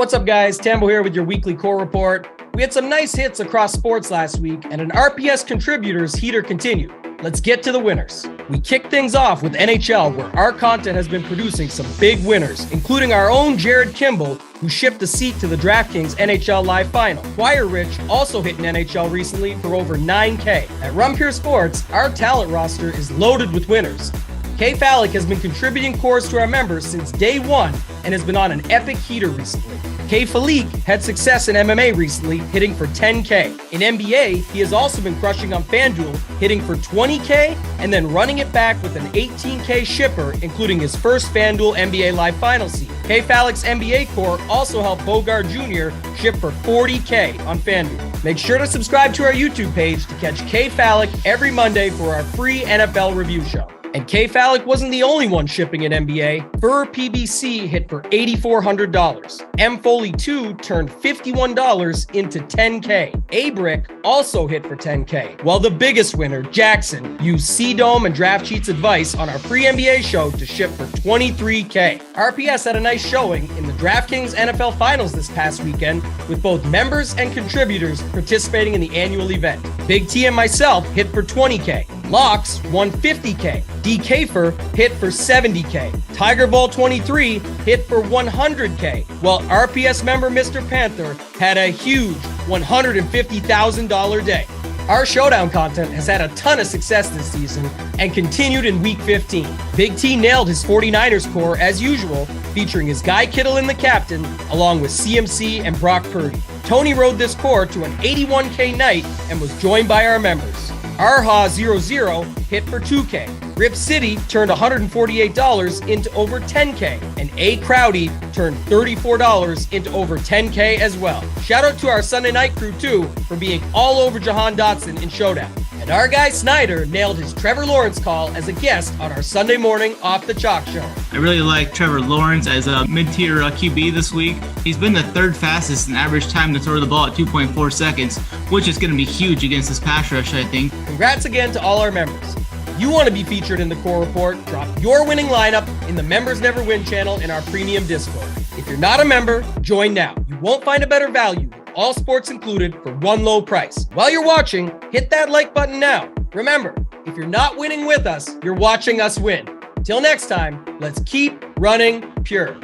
What's up, guys? Tambo here with your weekly core report. We had some nice hits across sports last week, and an RPS contributors heater continued. Let's get to the winners. We kick things off with NHL, where our content has been producing some big winners, including our own Jared Kimball, who shipped a seat to the DraftKings NHL Live Final. Wire Rich also hit an NHL recently for over $9K. At Rumpure Sports, our talent roster is loaded with winners. K Falik has been contributing cores to our members since day one and has been on an epic heater recently. K Falik had success in MMA recently, hitting for 10K. In NBA, he has also been crushing on FanDuel, hitting for 20K and then running it back with an 18K shipper, including his first FanDuel NBA Live Final seat. K Falik's NBA core also helped Bogart Jr. ship for 40K on FanDuel. Make sure to subscribe to our YouTube page to catch K Falik every Monday for our free NFL review show. And K Falik wasn't the only one shipping an NBA. Fur PBC hit for $8,400. M Foley 2 turned $51 into 10K. A-Brick also hit for 10K. While the biggest winner, Jackson, used C-Dome and Draft Cheats advice on our free NBA show to ship for 23K. RPS had a nice showing in the DraftKings NFL Finals this past weekend, with both members and contributors participating in the annual event. Big T and myself hit for 20K. Locks won 50K. D. Kafer hit for 70K. Tiger Ball 23 hit for 100K, while RPS member Mr. Panther had a huge $150,000 day. Our showdown content has had a ton of success this season and continued in week 15. Big T nailed his 49ers core as usual, featuring his Guy Kittle in the captain, along with CMC and Brock Purdy. Tony rode this core to an 81K night and was joined by our members. Arha00 hit for 2K. Rip City turned $148 into over 10K. And A. Crowdy turned $34 into over 10K as well. Shout out to our Sunday night crew too for being all over Jahan Dotson in Showdown. And our guy Snyder nailed his Trevor Lawrence call as a guest on our Sunday morning Off the Chalk show. I really like Trevor Lawrence as a mid-tier QB this week. He's been the third fastest in average time to throw the ball at 2.4 seconds, which is going to be huge against this pass rush, I think. Congrats again to all our members. If you want to be featured in the core report, drop your winning lineup in the Members Never Win channel in our premium Discord. If you're not a member, join now. You won't find a better value, all sports included, for one low price. While you're watching, hit that like button now. Remember, if you're not winning with us, you're watching us win. Till next time, let's keep running pure.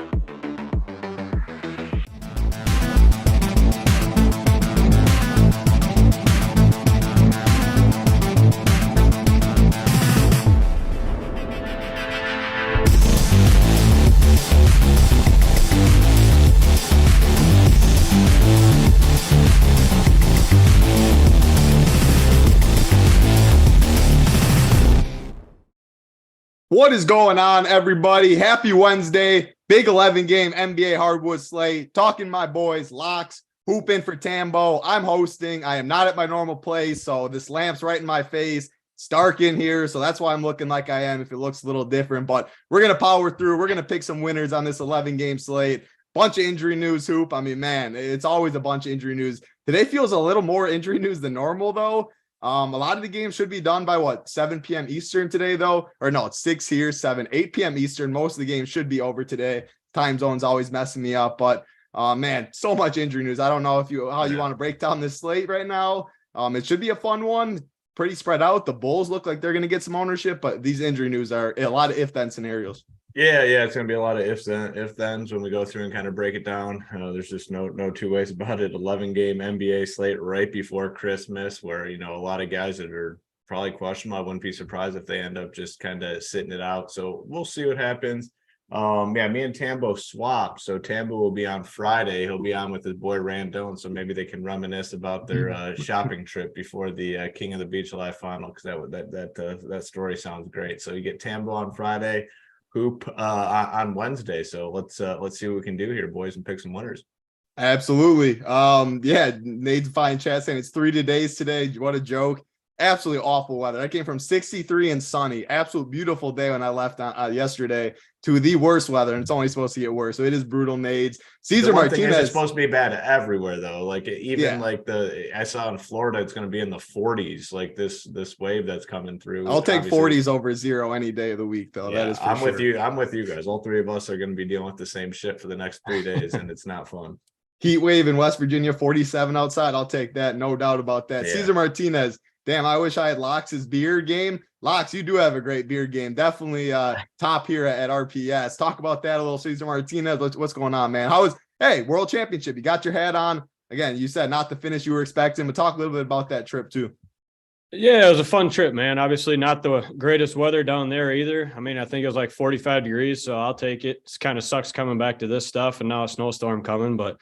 What is going on, everybody? Happy Wednesday. Big 11-game NBA Hardwood slate. Talking my boys, Locks, hooping for Tambo. I'm hosting. I am not at my normal place, so this lamp's right in my face. It's dark in here, so that's why I'm looking like I am if it looks a little different. But we're going to power through. We're going to pick some winners on this 11-game slate. Bunch of injury news, Hoop. I mean, man, it's always a bunch of injury news. Today feels a little more injury news than normal, though. A lot of the games should be done by 7 p.m. Eastern today, though. Or no, it's 6 here, 8 p.m. Eastern. Most of the games should be over today. Time zone's always messing me up, but man, so much injury news. I don't know how you want to break down this slate right now. It should be a fun one. Pretty spread out. The Bulls look like they're going to get some ownership, but these injury news are a lot of if-then scenarios. Yeah, it's going to be a lot of if-thens when we go through and kind of break it down. There's just no two ways about it. 11-game NBA slate right before Christmas where, a lot of guys that are probably questionable. I wouldn't be surprised if they end up just kind of sitting it out. So we'll see what happens. Me and Tambo swap. So Tambo will be on Friday. He'll be on with his boy Randone. So maybe they can reminisce about their shopping trip before the King of the Beach Live final, because that story sounds great. So you get Tambo on Friday. Hoop on Wednesday. So let's see what we can do here, boys, and pick some winners. Absolutely. Nate Define chat saying it's 3 days today. What a joke. absolutely awful weather. I came from 63 and sunny, absolute beautiful day when I left yesterday to the worst weather, and it's only supposed to get worse. So it is brutal, Nades. Cesar Martinez is supposed to be bad everywhere though. Like even yeah. I saw in Florida, it's going to be in the 40s. Like this wave that's coming through. I'll take 40s over 0 any day of the week though. Yeah, that is for I'm sure. with you. I'm with you guys. All three of us are going to be dealing with the same shit for the next 3 days, and it's not fun. Heat wave in West Virginia, 47 outside. I'll take that. No doubt about that. Yeah. Cesar Martinez. Damn, I wish I had Locks' beard game. Locks, you do have a great beard game. Definitely top here at RPS. Talk about that a little, Cesar Martinez. What's going on, man? Hey, World Championship. You got your hat on. Again, you said not the finish you were expecting, but talk a little bit about that trip too. Yeah, it was a fun trip, man. Obviously not the greatest weather down there either. I mean, I think it was like 45 degrees, so I'll take it. It kind of sucks coming back to this stuff and now a snowstorm coming, but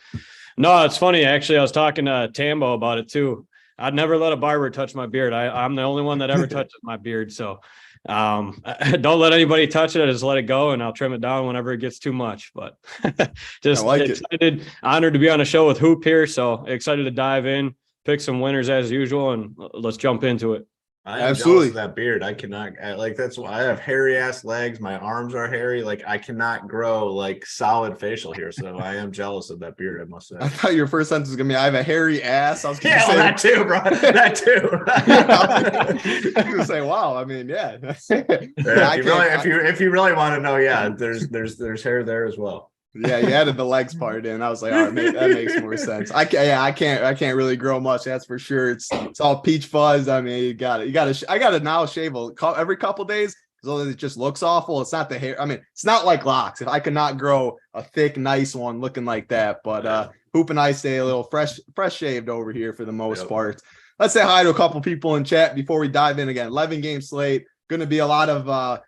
no, it's funny. Actually, I was talking to Tambo about it too. I'd never let a barber touch my beard. I'm the only one that ever touches my beard. So don't let anybody touch it. I just let it go and I'll trim it down whenever it gets too much. But just excited, honored to be on a show with Hoop here. So excited to dive in, pick some winners as usual, and let's jump into it. I am jealous of that beard. I cannot that's why I have hairy ass legs. My arms are hairy. Like I cannot grow like solid facial hair. So I am jealous of that beard, I must say. I thought your first sentence was gonna be I have a hairy ass. I was gonna say that too, bro. That too. I was gonna say, wow. I mean, yeah. If you really want to know, yeah, there's hair there as well. Yeah, you added the legs part in. I was like, all right, that makes more sense. I can't really grow much. That's for sure. It's all peach fuzz. I mean, you got it. I got to now shave every couple days because it just looks awful. It's not the hair. I mean, it's not like locks. If I could not grow a thick, nice one looking like that, but Hoop and I stay a little fresh shaved over here for the most part. Let's say hi to a couple people in chat before we dive in again. 11 game slate. Going to be a lot of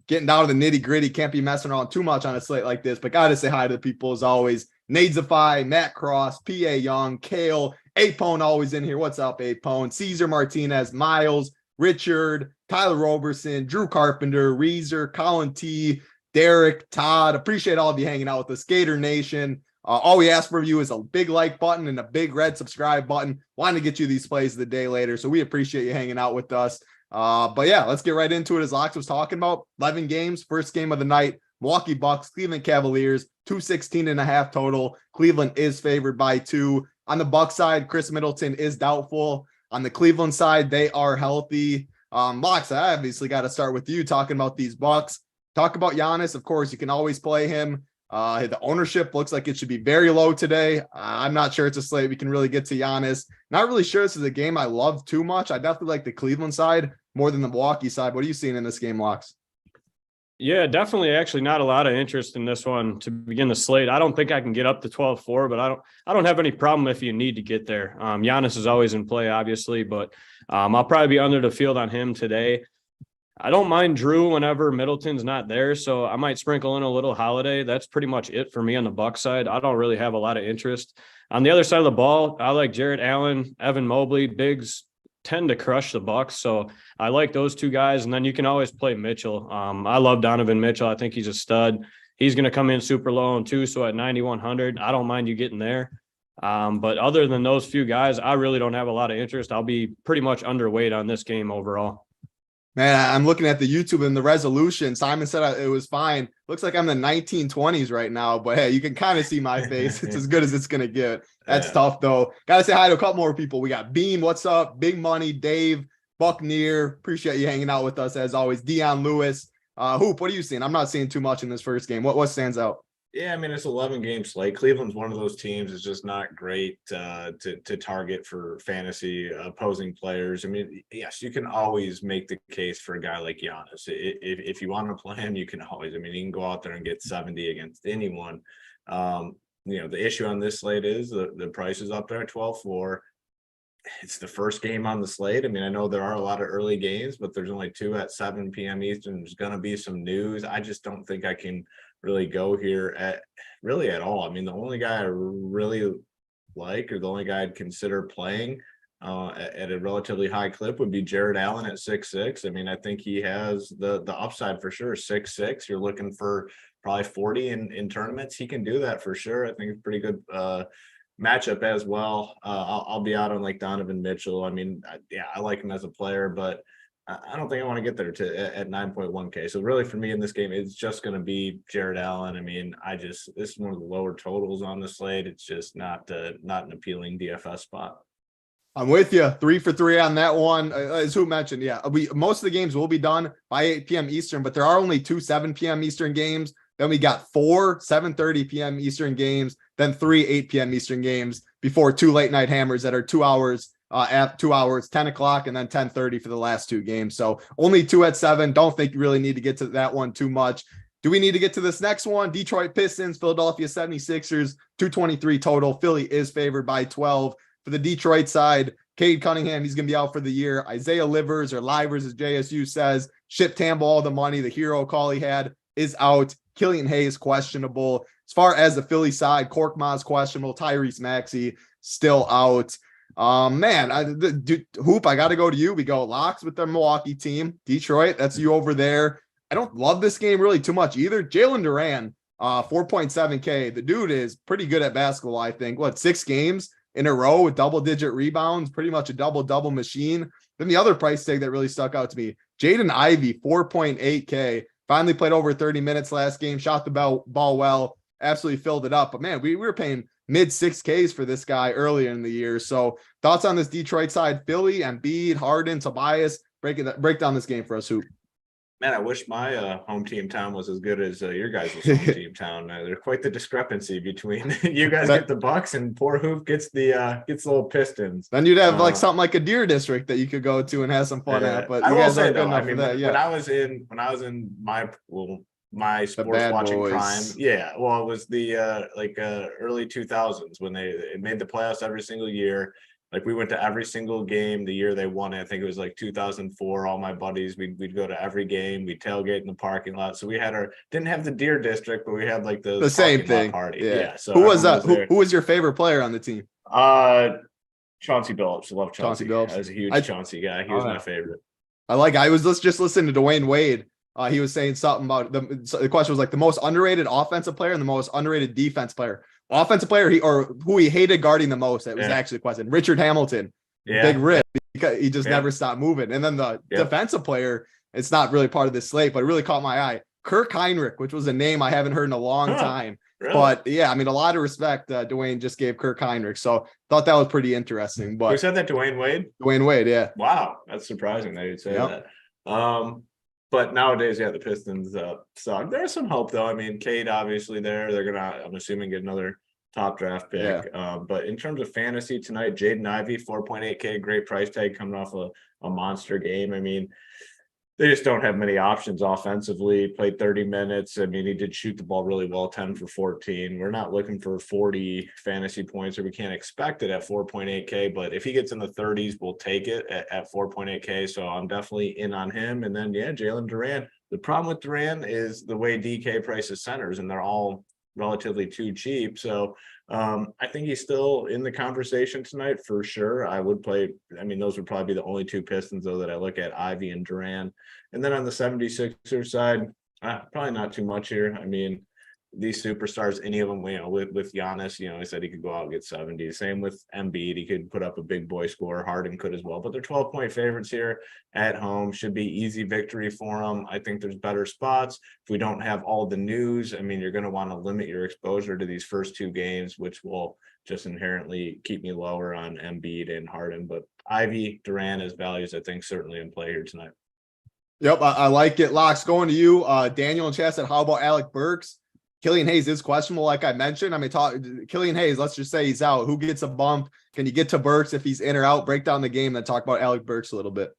getting down to the nitty gritty. Can't be messing around too much on a slate like this, but got to say hi to the people as always. Nadesify, Matt Cross, P.A. Young, Kale, Apone always in here. What's up, Apone? Cesar Martinez, Miles, Richard, Tyler Roberson, Drew Carpenter, Reezer, Colin T, Derek, Todd. Appreciate all of you hanging out with the Skater Nation. All we ask for you is a big like button and a big red subscribe button. Wanting to get you these plays of the day later, so we appreciate you hanging out with us. But yeah, let's get right into it. As Locks was talking about, 11 games, first game of the night, Milwaukee Bucks, Cleveland Cavaliers, 216.5 total. Cleveland is favored by 2. On the Bucks side, Chris Middleton is doubtful. On the Cleveland side, they are healthy. Locks, I obviously got to start with you talking about these Bucks. Talk about Giannis. Of course, you can always play him. The ownership looks like it should be very low today. I'm not sure it's a slate we can really get to Giannis. Not really sure this is a game I love too much. I definitely like the Cleveland side more than the Milwaukee side. What are you seeing in this game, Locks? Yeah, definitely. Actually, not a lot of interest in this one to begin the slate. I don't think I can get up to 12-4, but I don't have any problem if you need to get there. Giannis is always in play, obviously, but I'll probably be under the field on him today. I don't mind Drew whenever Middleton's not there, so I might sprinkle in a little Holiday. That's pretty much it for me on the Bucks side. I don't really have a lot of interest. On the other side of the ball, I like Jarrett Allen, Evan Mobley. Bigs tend to crush the Bucks, so I like those two guys. And then you can always play Mitchell. I love Donovan Mitchell. I think he's a stud. He's going to come in super low and too, so at 9,100, I don't mind you getting there. But other than those few guys, I really don't have a lot of interest. I'll be pretty much underweight on this game overall. Man, I'm looking at the YouTube and the resolution. Simon said it was fine. Looks like I'm in the 1920s right now, but hey, you can kind of see my face. It's as good as it's going to get. That's tough, though. Got to say hi to a couple more people. We got Beam, what's up? Big Money, Dave, Buckneer. Appreciate you hanging out with us as always. Dion Lewis. Hoop, what are you seeing? I'm not seeing too much in this first game. What stands out? Yeah, I mean, it's 11 game slate. Cleveland's one of those teams that's just not great to target for fantasy opposing players. I mean, yes, you can always make the case for a guy like Giannis. If you want to play him, you can always. I mean, you can go out there and get 70 against anyone. The issue on this slate is the price is up there at 12-4. It's the first game on the slate. I mean, I know there are a lot of early games, but there's only 2 at 7 p.m. Eastern. There's going to be some news. I just don't think I can really go here at all. I mean, the only guy I really like, or the only guy I'd consider playing at a relatively high clip would be Jarrett Allen at 6'6". I mean, I think he has the upside for sure. 6'6". You're looking for probably 40 in tournaments. He can do that for sure. I think it's pretty good matchup as well. I'll be out on like Donovan Mitchell. I mean, I like him as a player, but I don't think I want to get there at 9.1K. So really for me in this game, it's just going to be Jared Allen. I mean, this is one of the lower totals on the slate. It's just not an appealing DFS spot. I'm with you. 3 for 3 on that one. As who mentioned, yeah, most of the games will be done by 8 p.m. Eastern, but there are only 2 7 p.m. Eastern games. Then we got 4 7:30 p.m. Eastern games, then 3 8 p.m. Eastern games before 2 late night hammers that are 2 hours, at 2 hours, 10 o'clock, and then 10:30 for the last 2 games. So only 2 at 7. Don't think you really need to get to that one too much. Do we need to get to this next one? Detroit Pistons, Philadelphia 76ers, 223 total. Philly is favored by 12. For the Detroit side, Cade Cunningham, he's going to be out for the year. Isaiah Livers, or Livers as JSU says, shipped Tambo all the money. The hero call he had is out. Killian Hayes questionable. As far as the Philly side, Korkmaz questionable. Tyrese Maxey still out. Hoop, I got to go to you. We go locks with the Milwaukee team. Detroit, that's you over there. I don't love this game really too much either. Jalen Duran, 4.7K. The dude is pretty good at basketball, I think. 6 games in a row with double-digit rebounds, pretty much a double-double machine. Then the other price tag that really stuck out to me, Jaden Ivey, 4.8K. Finally played over 30 minutes last game, shot the ball well, absolutely filled it up. But, man, we were paying mid-6Ks for this guy earlier in the year. So thoughts on this Detroit side, Philly, Embiid, Harden, Tobias? Break down this game for us, Hoop. Man, I wish my home team town was as good as your guys' home team town. There's quite the discrepancy between you guys get the Bucks and poor Hoop gets the little Pistons. Then you'd have something like a Deer District that you could go to and have some fun at. But you guys aren't good enough for that. Yeah. When I was in my sports watching boys. prime, it was the early 2000s when they made the playoffs every single year. Like we went to every single game the year they won it. I think it was like 2004. All my buddies, we'd go to every game. We'd tailgate in the parking lot. So we had didn't have the Deer District, but we had like the same thing party. Yeah. So who was your favorite player on the team? Chauncey Billups. I love Chauncey Billups. I was a huge Chauncey guy. He was my favorite. I was just listening to Dwayne Wade. He was saying something about the question was like the most underrated offensive player and the most underrated defense player. Offensive player who he hated guarding the most. That was actually the question. Richard Hamilton, big rip, because he just never stopped moving. And then the defensive player, it's not really part of this slate, but it really caught my eye. Kirk Heinrich, which was a name I haven't heard in a long time. Really? But yeah, I mean, a lot of respect. Dwayne just gave Kirk Heinrich, so thought that was pretty interesting. But who said that? Dwayne Wade. Dwayne Wade, yeah. Wow, that's surprising that you'd say that. But nowadays, the Pistons suck. There's some hope, though. I mean, Cade, obviously, there. They're going to, I'm assuming, get another top draft pick. Yeah. But in terms of fantasy tonight, Jaden Ivey, 4.8K, great price tag coming off a monster game. I mean, they just don't have many options offensively. Played 30 minutes. I mean, he did shoot the ball really well, 10 for 14. We're not looking for 40 fantasy points, or we can't expect it at 4.8K. But if he gets in the 30s, we'll take it at 4.8K. So I'm definitely in on him. And then, Jalen Duran. The problem with Duran is the way DK prices centers, and they're all relatively too cheap. So I think he's still in the conversation tonight for sure. I would play, those would probably be the only 2 Pistons though that I look at, Ivy and Duran. And then on the 76ers side, probably not too much here. I mean, these superstars, any of them, with Giannis, he said he could go out and get 70. Same with Embiid. He could put up a big boy score. Harden could as well. But they're 12-point favorites here at home. Should be easy victory for them. I think there's better spots. If we don't have all the news, you're going to want to limit your exposure to these first 2 games, which will just inherently keep me lower on Embiid and Harden. But Ivy, Duran as values, I think, certainly in play here tonight. Yep, I like it. Locks, going to you. Daniel and Chad said, how about Alec Burks? Killian Hayes is questionable, like I mentioned. Killian Hayes, let's just say he's out. Who gets a bump? Can you get to Burks if he's in or out? Break down the game, then talk about Alec Burks a little bit.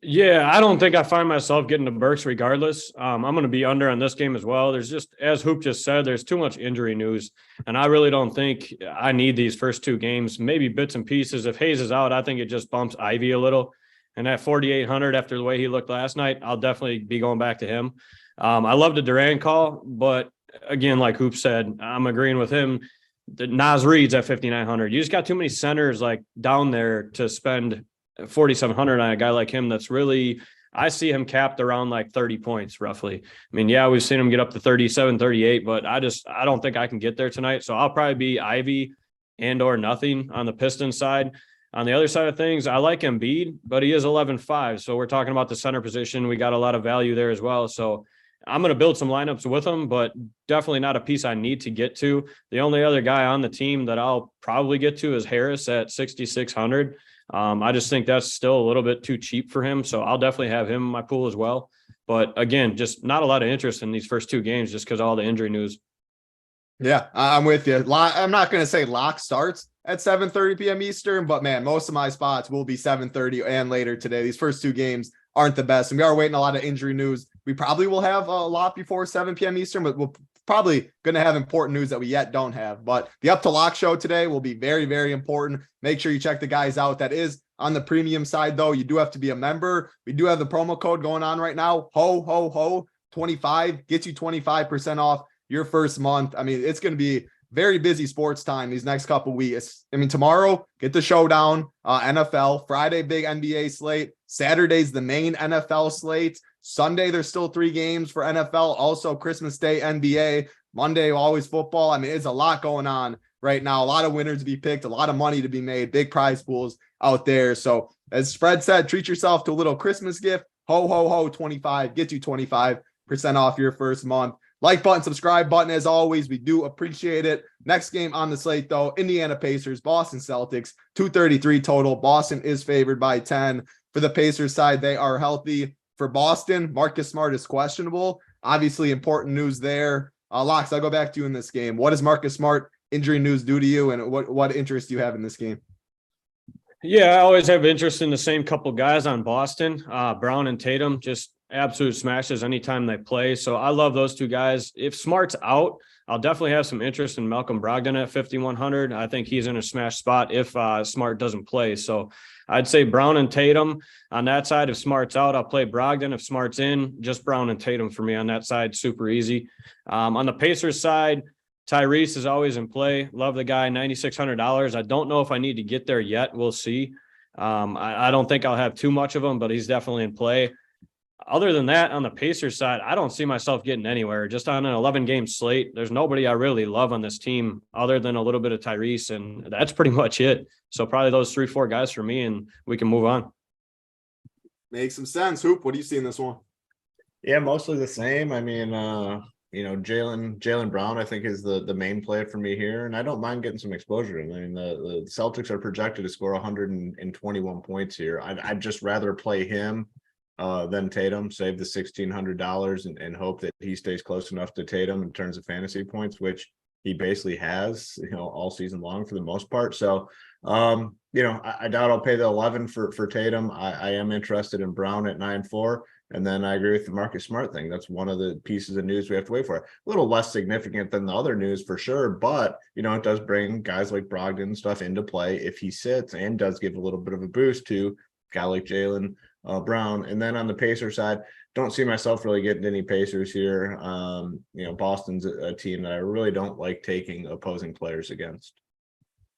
Yeah, I don't think I find myself getting to Burks regardless. I'm going to be under on this game as well. There's just, as Hoop just said, there's too much injury news, and I really don't think I need these first 2 games. Maybe bits and pieces. If Hayes is out, I think it just bumps Ivy a little. And at 4,800 after the way he looked last night, I'll definitely be going back to him. I love the Duran call, but again, like Hoop said, I'm agreeing with him. The Naz Reid's at 5,900. You just got too many centers like down there to spend 4,700 on a guy like him. That's really, I see him capped around like 30 points roughly. We've seen him get up to 37, 38, but I don't think I can get there tonight. So I'll probably be Ivy and or nothing on the Pistons side. On the other side of things, I like Embiid, but he is 11-5. So we're talking about the center position. We got a lot of value there as well. So I'm going to build some lineups with him, but definitely not a piece I need to get to. The only other guy on the team that I'll probably get to is Harris at 6,600. I just think that's still a little bit too cheap for him. So I'll definitely have him in my pool as well. But again, just not a lot of interest in these first 2 games just because of all the injury news. Yeah, I'm with you. I'm not going to say lock starts at 7:30 p.m. Eastern, but man, most of my spots will be 7:30 and later today. These first 2 games aren't the best, and we are waiting a lot of injury news. We probably will have a lot before 7 p.m. Eastern, but we're probably going to have important news that we yet don't have. But the Up to Lock show today will be very, very important. Make sure you check the guys out. That is on the premium side, though. You do have to be a member. We do have the promo code going on right now. Ho 25 gets you 25% off your first month. I mean, it's going to be very busy sports time these next couple weeks. I mean, tomorrow, get the showdown, NFL. Friday, big NBA slate. Saturday's the main NFL slate. Sunday, there's still 3 games for NFL. Also, Christmas Day, NBA. Monday, always football. I mean, it's a lot going on right now. A lot of winners to be picked, a lot of money to be made, big prize pools out there. So, as Fred said, treat yourself to a little Christmas gift. Ho 25 gets you 25% off your first month. Like button, subscribe button, as always. We do appreciate it. Next game on the slate, though, Indiana Pacers, Boston Celtics, 233 total. Boston is favored by 10. For the Pacers side, they are healthy. For Boston, Marcus Smart is questionable. Obviously, important news there. Locks, I'll go back to you in this game. What does Marcus Smart injury news do to you, and what interest do you have in this game? Yeah, I always have interest in the same couple guys on Boston, Brown and Tatum, just absolute smashes anytime they play. So I love those 2 guys. If Smart's out, I'll definitely have some interest in Malcolm Brogdon at 5,100. I think he's in a smash spot if Smart doesn't play. So I'd say Brown and Tatum on that side. If Smart's out, I'll play Brogdon. If Smart's in, just Brown and Tatum for me on that side. Super easy. On the Pacers side, Tyrese is always in play. Love the guy, $9,600. I don't know if I need to get there yet. We'll see. I don't think I'll have too much of him, but he's definitely in play. Other than that, on the Pacers side, I don't see myself getting anywhere. Just on an 11-game slate, there's nobody I really love on this team other than a little bit of Tyrese, and that's pretty much it. So probably those 3-4 guys for me, and we can move on. Makes some sense. Hoop, what do you see in this one? Yeah, mostly the same. I mean, Jaylen Brown, I think, is the main play for me here, and I don't mind getting some exposure. I mean, the Celtics are projected to score 121 points here. I'd just rather play him than Tatum, save the $1,600 and hope that he stays close enough to Tatum in terms of fantasy points, which he basically has, all season long for the most part. So, I doubt I'll pay the 11 for Tatum. I am interested in Brown at 9-4. And then I agree with the Marcus Smart thing. That's one of the pieces of news we have to wait for. A little less significant than the other news for sure, but it does bring guys like Brogdon and stuff into play if he sits, and does give a little bit of a boost to a guy like Jaylen Brown. And then on the Pacers side, don't see myself really getting any Pacers here. Boston's a team that I really don't like taking opposing players against.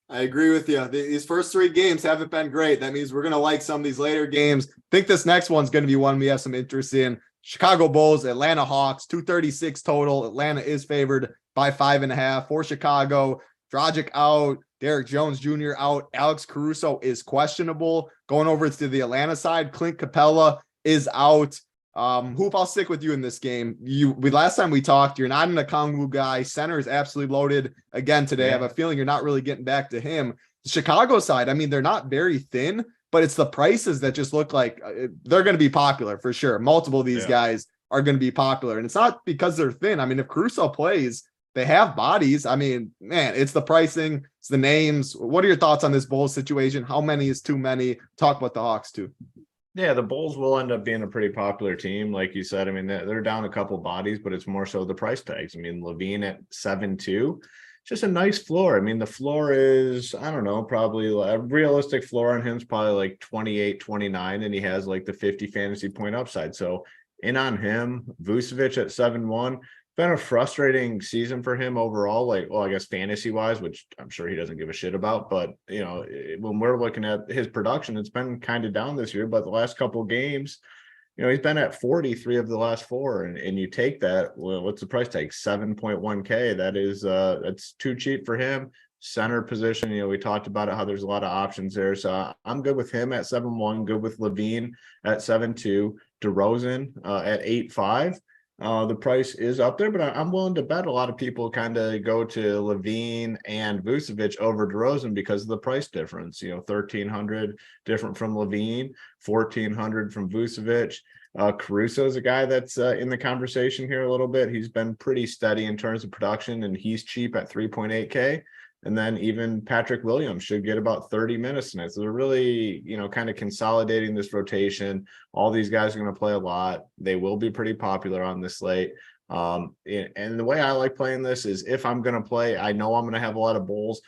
I agree with you. These first 3 games haven't been great. That means we're going to like some of these later games. I think this next one's going to be one we have some interest in. Chicago Bulls, Atlanta Hawks, 236 total. Atlanta is favored by 5.5 for Chicago. Dragic out, Derek Jones Jr. out, Alex Caruso is questionable. Going over to the Atlanta side, Clint Capella is out. Hoop, I'll stick with you in this game. Last time we talked, you're not an Okongwu guy. Center is absolutely loaded again today. Yeah. I have a feeling you're not really getting back to him. The Chicago side, I mean, they're not very thin, but it's the prices that just look like they're going to be popular for sure. Multiple of these guys are going to be popular, and it's not because they're thin. I mean, if Caruso plays, they have bodies. I mean, man, it's the pricing, it's the names. What are your thoughts on this Bulls situation? How many is too many? Talk about the Hawks too. Yeah, the Bulls will end up being a pretty popular team. Like you said, I mean, they're down a couple bodies, but it's more so the price tags. I mean, Levine at 7.2, just a nice floor. I mean, the floor is, I don't know, probably a realistic floor on him is probably like 28, 29, and he has like the 50 fantasy point upside. So in on him. Vucevic at 7-1. Been a frustrating season for him overall, I guess fantasy wise, which I'm sure he doesn't give a shit about. But, when we're looking at his production, it's been kind of down this year. But the last couple of games, he's been at 43 of the last 4. And you take that, well, what's the price tag? 7.1K. That is, that's too cheap for him. center position. We talked about it, how there's a lot of options there. So I'm good with him at 7-1, good with Levine at 7-2, DeRozan at 8-5. The price is up there, but I'm willing to bet a lot of people kind of go to Levine and Vucevic over DeRozan because of the price difference. 1,300 different from Levine, 1,400 from Vucevic. Caruso is a guy that's in the conversation here a little bit. He's been pretty steady in terms of production, and he's cheap at 3.8K. And then even Patrick Williams should get about 30 minutes tonight. So they're really, kind of consolidating this rotation. All these guys are going to play a lot. They will be pretty popular on this slate. And the way I like playing this is if I'm going to play, I know I'm going to have a lot of Bulls.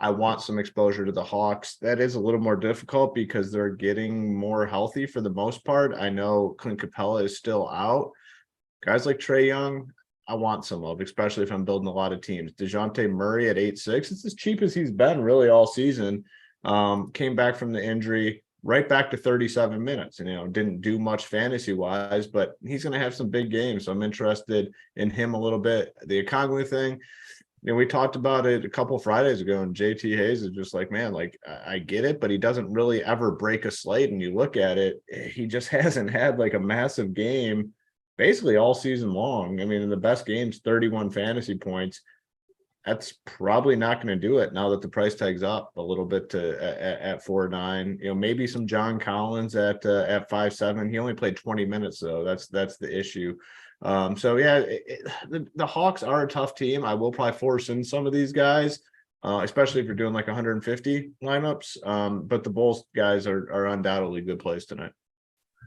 I want some exposure to the Hawks. That is a little more difficult because they're getting more healthy for the most part. I know Clint Capella is still out. Guys like Trae Young, I want some of, especially if I'm building a lot of teams. DeJounte Murray at 8-6. It's as cheap as he's been really all season. Came back from the injury, right back to 37 minutes. And, didn't do much fantasy-wise, but he's going to have some big games. So I'm interested in him a little bit. The Okongwu thing, we talked about it a couple Fridays ago, and JT Hayes is just like, man, I get it, but he doesn't really ever break a slate. And you look at it, he just hasn't had a massive game basically all season long. In the best games, 31 fantasy points. That's probably not going to do it now that the price tag's up a little bit at 4.9. Maybe some John Collins at 5.7. He only played 20 minutes though. That's the issue. So yeah, the Hawks are a tough team. I will probably force in some of these guys, especially if you're doing 150 lineups. But the Bulls guys are undoubtedly good plays tonight.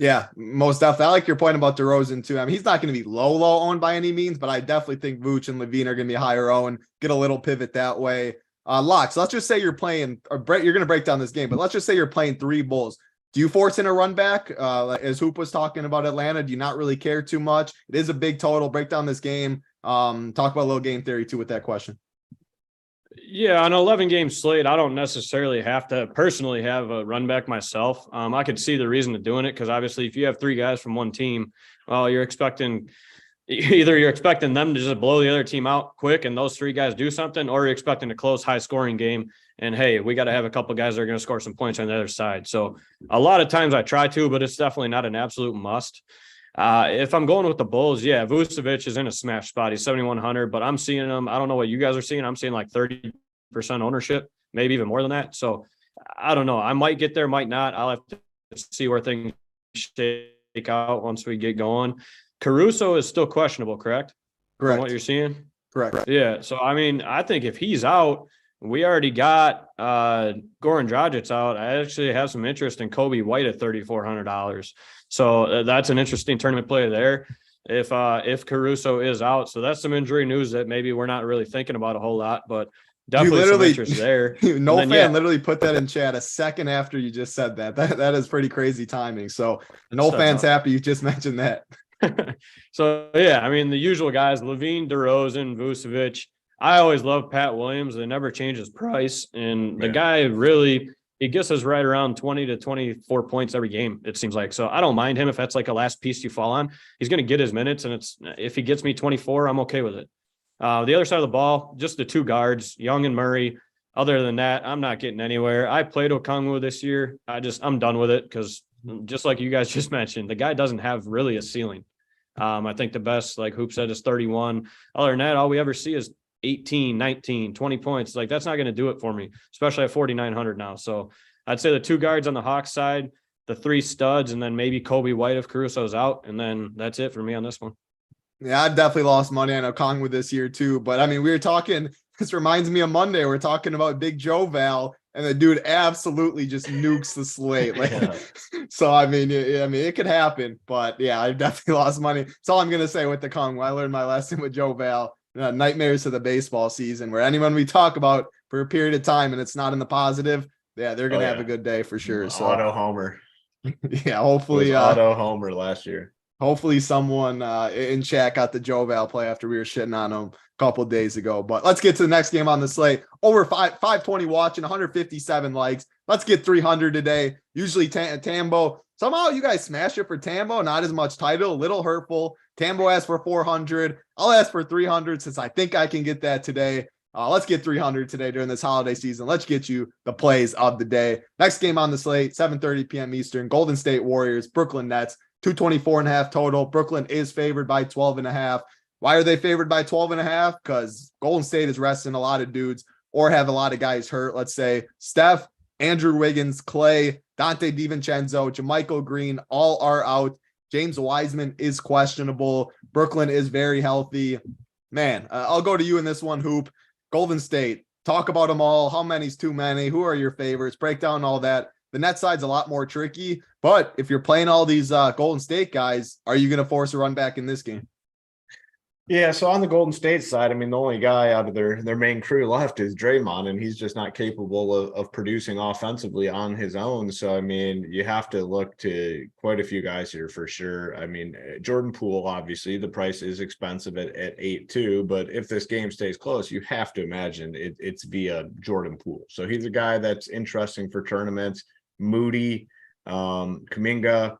Yeah, most definitely. I like your point about DeRozan too. He's not going to be low owned by any means, but I definitely think Vooch and Levine are going to be higher owned, get a little pivot that way. Locks, let's just say you're playing, you're going to break down this game, but let's just say you're playing 3 Bulls. Do you force in a run back? As Hoop was talking about Atlanta, do you not really care too much? It is a big total. Break down this game. Talk about a little game theory too with that question. Yeah, on an 11-game slate, I don't necessarily have to personally have a run back myself. I could see the reason to doing it because obviously if you have 3 guys from one team, well, you're expecting them to just blow the other team out quick and those 3 guys do something, or you're expecting a close, high-scoring game. And, hey, we got to have a couple guys that are going to score some points on the other side. So a lot of times I try to, but it's definitely not an absolute must. If I'm going with the Bulls, yeah, Vucevic is in a smash spot. He's 7,100, but I'm seeing him. I don't know what you guys are seeing. I'm seeing 30% ownership, maybe even more than that. So I don't know. I might get there, might not. I'll have to see where things shake out once we get going. Caruso is still questionable, correct? Correct. From what you're seeing? Correct. Yeah. So, I think if he's out, we already got Goran Dragic out. I actually have some interest in Kobe White at $3,400. So that's an interesting tournament play there. If Caruso is out, so that's some injury news that maybe we're not really thinking about a whole lot, but definitely some interest there. Literally put that in chat a second after you just said that. That is pretty crazy timing. So no fans happy you just mentioned that. So yeah, the usual guys: Levine, DeRozan, Vucevic. I always love Pat Williams. They never change his price, and the guy really. He gets us right around 20 to 24 points every game, it seems like. So I don't mind him if that's a last piece you fall on. He's going to get his minutes, and if he gets me 24, I'm okay with it. The other side of the ball, just the 2 guards, Young and Murray. Other than that, I'm not getting anywhere. I played Okongwu this year. I'm done with it because just like you guys just mentioned, the guy doesn't have really a ceiling. I think the best, like Hoop said, is 31. Other than that, all we ever see is 18, 19, 20 points. That's not going to do it for me, especially at 4,900 now. So I'd say the 2 guards on the Hawks side, the 3 studs, and then maybe Kobe White if Caruso's out. And then that's it for me on this one. Yeah, I definitely lost money on Okongwu this year too. But we were talking, this reminds me of Monday. We're talking about Big Joe Val, and the dude absolutely just nukes the slate. So, it could happen. But yeah, I definitely lost money. That's all I'm going to say with the Okongwu. I learned my lesson with Joe Val. Nightmares of the baseball season where anyone we talk about for a period of time and it's not in the positive, they're going to have a good day for sure. So auto homer. Yeah, hopefully auto homer last year. Hopefully someone in chat got the Joe Val play after we were shitting on him a couple of days ago. But let's get to the next game on the slate. Over 520 watching, 157 likes. Let's get 300 today. Usually Tambo. Somehow you guys smash it for Tambo. Not as much title, a little hurtful. Tambo asked for 400. I'll ask for 300 since I think I can get that today. Let's get 300 today during this holiday season. Let's get you the plays of the day. Next game on the slate, 7:30 p.m. Eastern, Golden State Warriors, Brooklyn Nets, 224.5 total. Brooklyn is favored by 12.5. Why are they favored by 12.5? Because Golden State is resting a lot of dudes or have a lot of guys hurt. Let's say Steph, Andrew Wiggins, Clay, Dante DiVincenzo, JaMychal Green, all are out. James Wiseman is questionable. Brooklyn is very healthy. Man, I'll go to you in this one, Hoop. Golden State, talk about them all. How many's too many? Who are your favorites? Break down all that. The net side's a lot more tricky, but if you're playing all these Golden State guys, are you going to force a run back in this game? Yeah, so on the Golden State side, I mean, the only guy out of their main crew left is Draymond, and he's just not capable of producing offensively on his own. So, I mean, you have to look to quite a few guys here for sure. I mean, Jordan Poole, obviously, the price is expensive at 8-2, but if this game stays close, you have to imagine it's via Jordan Poole. So he's a guy that's interesting for tournaments. Moody, Kuminga,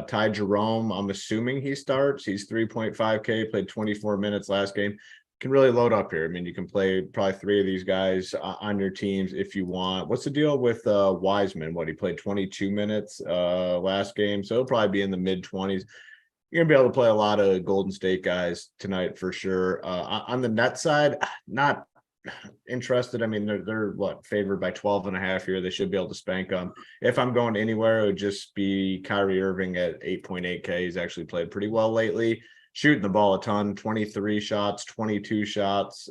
Ty Jerome, I'm assuming he starts. He's 3.5K, played 24 minutes last game. Can really load up here. I mean, you can play probably three of these guys on your teams if you want. What's the deal with Wiseman? He played 22 minutes last game, so he'll probably be in the mid-20s. You're going to be able to play a lot of Golden State guys tonight for sure. On the net side, not interested. I mean, they're favored by 12.5 here. They should be able to spank them. If I'm going anywhere, it would just be Kyrie Irving at 8.8K. He's actually played pretty well lately, shooting the ball a ton, 23 shots, 22 shots.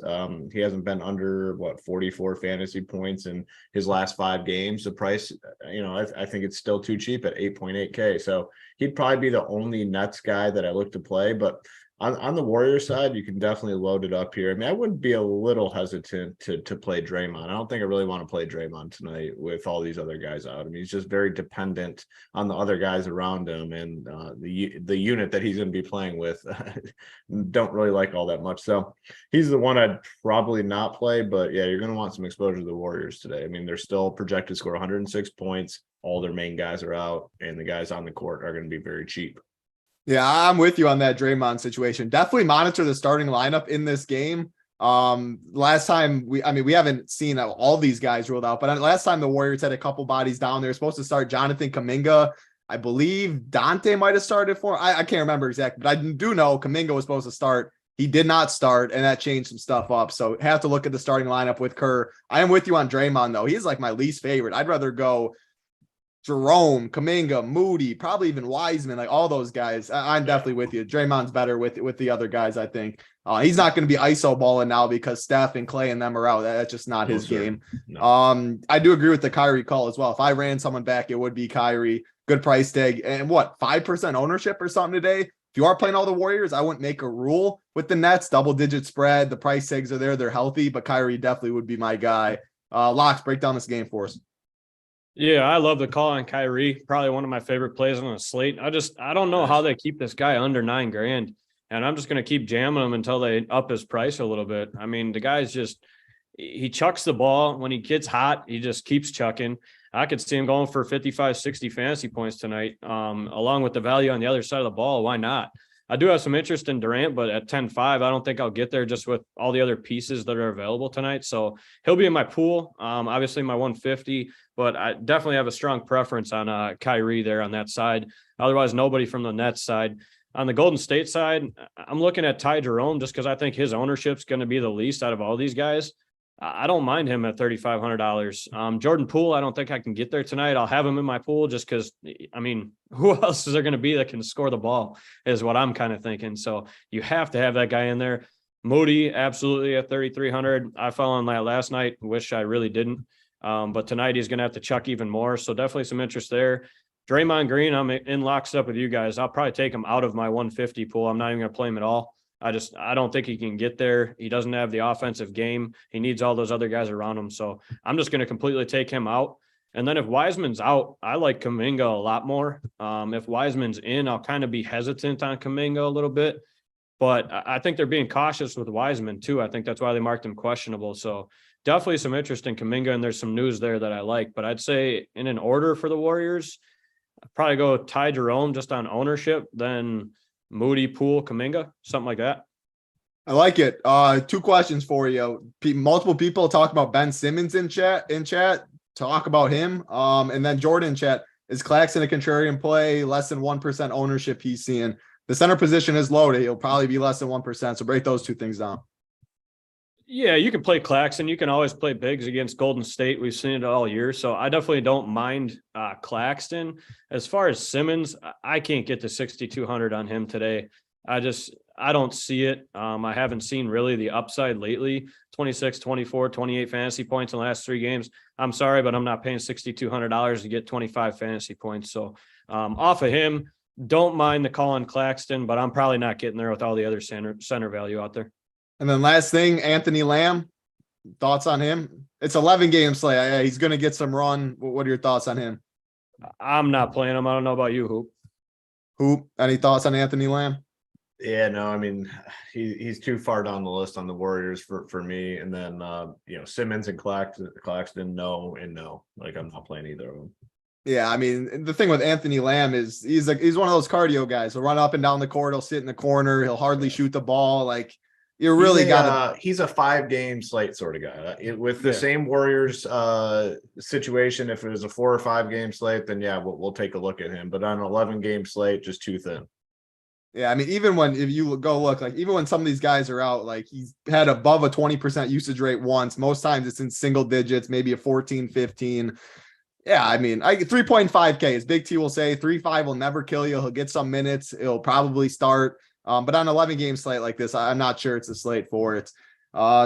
He hasn't been under 44 fantasy points in his last 5 games. The price, I think it's still too cheap at 8.8K. So he'd probably be the only Nets guy that I look to play, but on the Warriors side, you can definitely load it up here. I mean, I would be a little hesitant to play Draymond. I don't think I really want to play Draymond tonight with all these other guys out. I mean, he's just very dependent on the other guys around him, and the unit that he's going to be playing with don't really like all that much. So he's the one I'd probably not play, but yeah, you're going to want some exposure to the Warriors today. I mean, they're still projected to score 106 points. All their main guys are out, and the guys on the court are going to be very cheap. Yeah, I'm with you on that Draymond situation. Definitely monitor the starting lineup in this game. Last time we haven't seen all these guys ruled out, but last time the Warriors had a couple bodies down. They were supposed to start Jonathan Kuminga. I believe Dante might have started for. I can't remember exactly, but I do know Kuminga was supposed to start. He did not start, and that changed some stuff up. So have to look at the starting lineup with Kerr. I am with you on Draymond though. He's like my least favorite. I'd rather go Jerome, Kuminga, Moody, probably even Wiseman, like all those guys. I'm definitely with you. Draymond's better with the other guys, I think. He's not going to be ISO balling now because Steph and Clay and them are out. That's just not his game. No. I do agree with the Kyrie call as well. If I ran someone back, it would be Kyrie. Good price tag. And 5% ownership or something today? If you are playing all the Warriors, I wouldn't make a rule with the Nets. Double-digit spread. The price tags are there. They're healthy, but Kyrie definitely would be my guy. Locks, break down this game for us. Yeah, I love the call on Kyrie. Probably one of my favorite plays on the slate. I don't know how they keep this guy under $9,000, and I'm just going to keep jamming him until they up his price a little bit. I mean, the guy's he chucks the ball. When he gets hot, he just keeps chucking. I could see him going for 55, 60 fantasy points tonight, along with the value on the other side of the ball. Why not? I do have some interest in Durant, but at 10.5, I don't think I'll get there just with all the other pieces that are available tonight. So he'll be in my pool, obviously my 150, but I definitely have a strong preference on Kyrie there on that side. Otherwise, nobody from the Nets side. On the Golden State side, I'm looking at Ty Jerome just because I think his ownership's going to be the least out of all these guys. I don't mind him at $3,500. Jordan Poole, I don't think I can get there tonight. I'll have him in my pool just because, I mean, who else is there going to be that can score the ball is what I'm kind of thinking. So you have to have that guy in there. Moody, absolutely at 3,300. I fell on that last night. Wish I really didn't. But tonight he's going to have to chuck even more. So definitely some interest there. Draymond Green, I'm in lockstep with you guys. I'll probably take him out of my 150 pool. I'm not even going to play him at all. I don't think he can get there. He doesn't have the offensive game. He needs all those other guys around him. So I'm just going to completely take him out. And then if Wiseman's out, I like Kuminga a lot more. If Wiseman's in, I'll kind of be hesitant on Kuminga a little bit. But I think they're being cautious with Wiseman too. I think that's why they marked him questionable. So definitely some interest in Kuminga, and there's some news there that I like. But I'd say in an order for the Warriors, I'd probably go Ty Jerome just on ownership, then Moody, Poole, Kuminga, something like that. I like it. Two questions for you. Multiple people talk about Ben Simmons in chat. Talk about him. And then Jordan in chat, is Claxton a contrarian play? Less than 1% ownership he's seeing. The center position is loaded. He'll probably be less than 1%. So break those two things down. Yeah, you can play Claxton. You can always play bigs against Golden State. We've seen it all year. So I definitely don't mind Claxton. As far as Simmons, I can't get to 6,200 on him today. I don't see it. I haven't seen really the upside lately. 26, 24, 28 fantasy points in the last 3 games. I'm sorry, but I'm not paying $6,200 to get 25 fantasy points. So off of him, don't mind the Colin Claxton, but I'm probably not getting there with all the other center value out there. And then last thing, Anthony Lamb, thoughts on him? It's 11 games slate. He's going to get some run. What are your thoughts on him? I'm not playing him. I don't know about you, Hoop. Hoop, any thoughts on Anthony Lamb? Yeah, no, I mean, he's too far down the list on the Warriors for me. And then, Simmons and Claxton, no, and no. Like, I'm not playing either of them. Yeah, I mean, the thing with Anthony Lamb is he's one of those cardio guys. He'll run up and down the court. He'll sit in the corner. He'll hardly shoot the ball. Like, you really got to. He's a 5-game slate sort of guy. With the same Warriors situation, if it was a 4 or 5 game slate, then yeah, we'll take a look at him. But on an 11-game slate, just too thin. Yeah, I mean, if you go look, like, even when some of these guys are out, like, he's had above a 20% usage rate once. Most times it's in single digits, maybe a 14, 15. Yeah, I mean, 3.5K, as Big T will say, 3.5 will never kill you. He'll get some minutes. He'll probably start. But on an 11-game slate like this, I'm not sure it's a slate for it.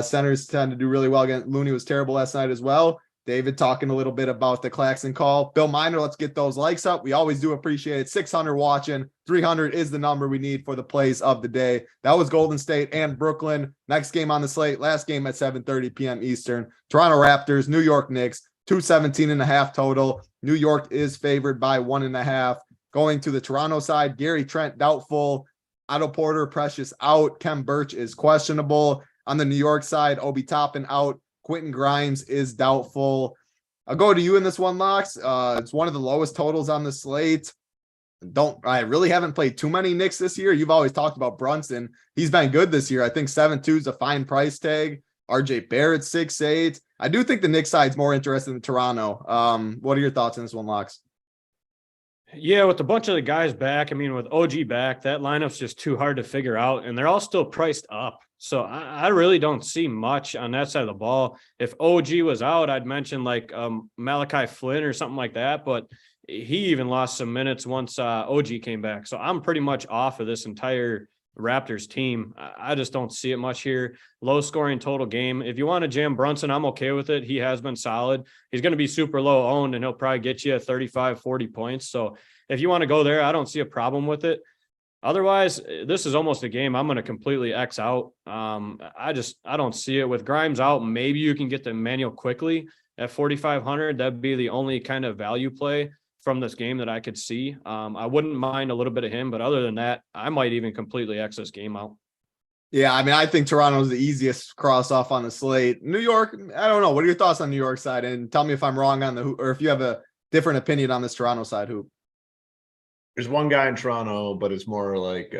Centers tend to do really well again. Looney was terrible last night as well. David talking a little bit about the Claxton call. Bill Miner, let's get those likes up. We always do appreciate it. 600 watching. 300 is the number we need for the plays of the day. That was Golden State and Brooklyn. Next game on the slate. Last game at 7:30 p.m. Eastern. Toronto Raptors, New York Knicks. 217.5 total. New York is favored by 1.5. Going to the Toronto side, Gary Trent doubtful. Otto Porter Precious out. Kem Birch is questionable. On the New York side, Obi Toppin out. Quentin Grimes is doubtful. I'll go to you in this one, Locks. It's one of the lowest totals on the slate. I really haven't played too many Knicks this year. You've always talked about Brunson. He's been good this year. I think 7.2 is a fine price tag. RJ Barrett 6.8. I do think the Knicks side's more interested in Toronto. What are your thoughts on this one, Locks? Yeah, with a bunch of the guys back, I mean, with OG back, that lineup's just too hard to figure out, and they're all still priced up. So I really don't see much on that side of the ball. If OG was out, I'd mention like Malachi Flynn or something like that, but he even lost some minutes once OG came back. So I'm pretty much off of this entire Raptors team. I just don't see it much here. Low scoring total game. If you want to jam Brunson, I'm okay with it. He has been solid. He's going to be super low owned, and he'll probably get you 35, 40 points. So if you want to go there, I don't see a problem with it. Otherwise, this is almost a game I'm going to completely X out. I don't see it. With Grimes out, maybe you can get the Emmanuel quickly at 4,500. That'd be the only kind of value play from this game that I could see. I wouldn't mind a little bit of him, but other than that, I might even completely X this game out. Yeah, I mean, I think Toronto's the easiest cross off on the slate. New York, I don't know. What are your thoughts on New York side? And tell me if I'm wrong on or if you have a different opinion on this Toronto side, Hoop. There's one guy in Toronto, but it's more like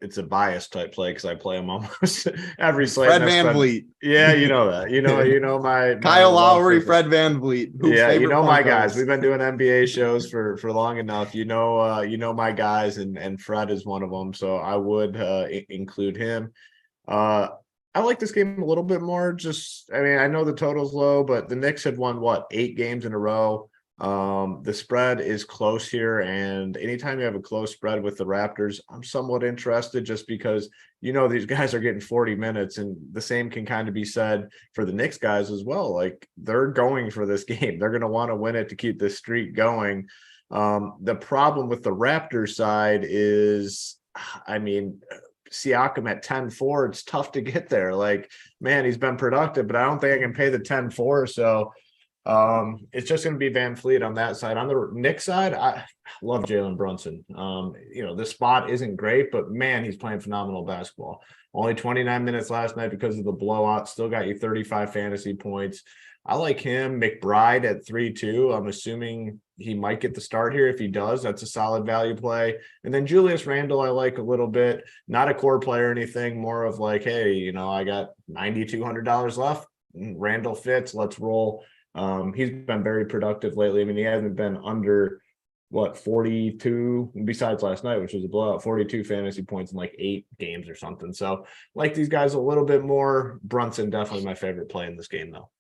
it's a bias type play because I play him almost every slate. Fred VanVleet. Yeah, you know that. You know my Kyle Lowry, Fred VanVleet. Yeah, you know my guys. We've been doing NBA shows for long enough. You know my guys, and Fred is one of them. So I would include him. I like this game a little bit more. I mean, I know the total's low, but the Knicks had won 8 games in a row. The spread is close here, and anytime you have a close spread with the Raptors, I'm somewhat interested just because these guys are getting 40 minutes, and the same can kind of be said for the Knicks guys as well. Like, they're going for this game. They're going to want to win it to keep this streak going. The problem with the Raptors side is, I mean, Siakam at 10-4, it's tough to get there. Like, man, he's been productive, but I don't think I can pay the 10-4. So it's just going to be VanVleet on that side. On the Knicks side, I love Jalen Brunson. The spot isn't great, but man, he's playing phenomenal basketball. Only 29 minutes last night because of the blowout. Still got you 35 fantasy points. I like him. McBride at 3-2. I'm assuming he might get the start here. If he does, that's a solid value play. And then Julius Randle, I like a little bit. Not a core player or anything, more of like, hey, I got $9,200 left. Randle fits. Let's roll. He's been very productive lately. I mean, he hasn't been under 42 besides last night, which was a blowout, 42 fantasy points in like 8 games or something. So like these guys a little bit more. Brunson, definitely my favorite play in this game though.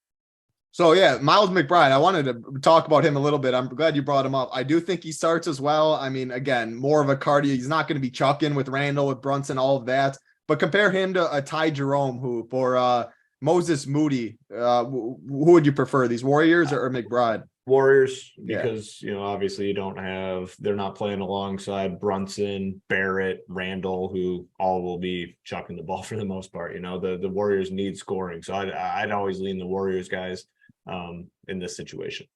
So yeah, Miles McBride, I wanted to talk about him a little bit. I'm glad you brought him up. I do think he starts as well. I mean, again, more of a cardio. He's not going to be chucking with Randall, with Brunson, all of that. But compare him to a Ty Jerome, who for Moses Moody, who would you prefer, these Warriors or McBride? Warriors, because obviously they're not playing alongside Brunson, Barrett, Randall, who all will be chucking the ball for the most part. The Warriors need scoring, so I'd always lean the Warriors guys in this situation.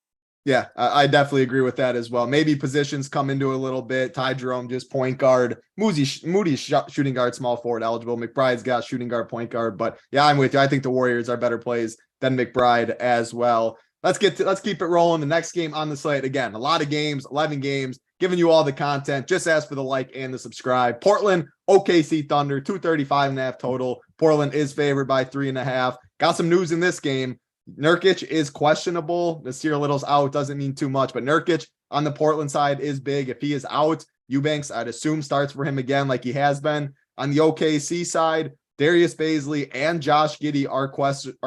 Yeah, I definitely agree with that as well. Maybe positions come into a little bit. Ty Jerome just point guard. Moody's shooting guard, small forward eligible. McBride's got shooting guard, point guard. But yeah, I'm with you. I think the Warriors are better plays than McBride as well. Let's keep it rolling. The next game on the slate, again, a lot of games, 11 games, giving you all the content. Just ask for the like and the subscribe. Portland, OKC Thunder, 235.5 total. Portland is favored by 3.5. Got some news in this game. Nurkic is questionable. Nasir Little's out. Doesn't mean too much, but Nurkic on the Portland side is big. If he is out, Eubanks, I'd assume, starts for him again like he has been. On the OKC side, Darius Bazley and Josh Giddey are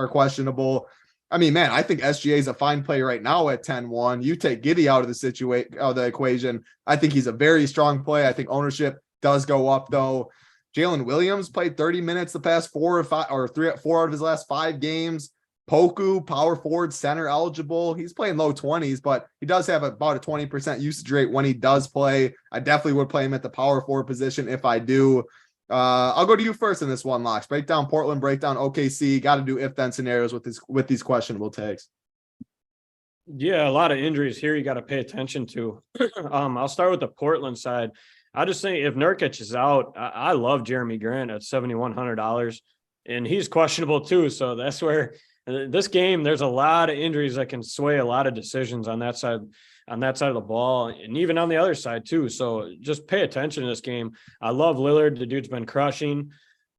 questionable. I mean, man, I think SGA is a fine play right now at 10-1. You take Giddey out of the equation. I think he's a very strong play. I think ownership does go up though. Jalen Williams played 30 minutes the past 4 out of his last 5 games. Poku, power forward, center eligible. He's playing low 20s, but he does have about a 20% usage rate when he does play. I definitely would play him at the power forward position if I do. I'll go to you first in this one, Locks. Break down Portland, break down OKC. Got to do if-then scenarios with these questionable takes. Yeah, a lot of injuries here you got to pay attention to. I'll start with the Portland side. I just think if Nurkic is out, I love Jeremy Grant at $7,100, and he's questionable too. So that's where this game, there's a lot of injuries that can sway a lot of decisions on that side of the ball, and even on the other side too. So just pay attention to this game. I love Lillard. The dude's been crushing.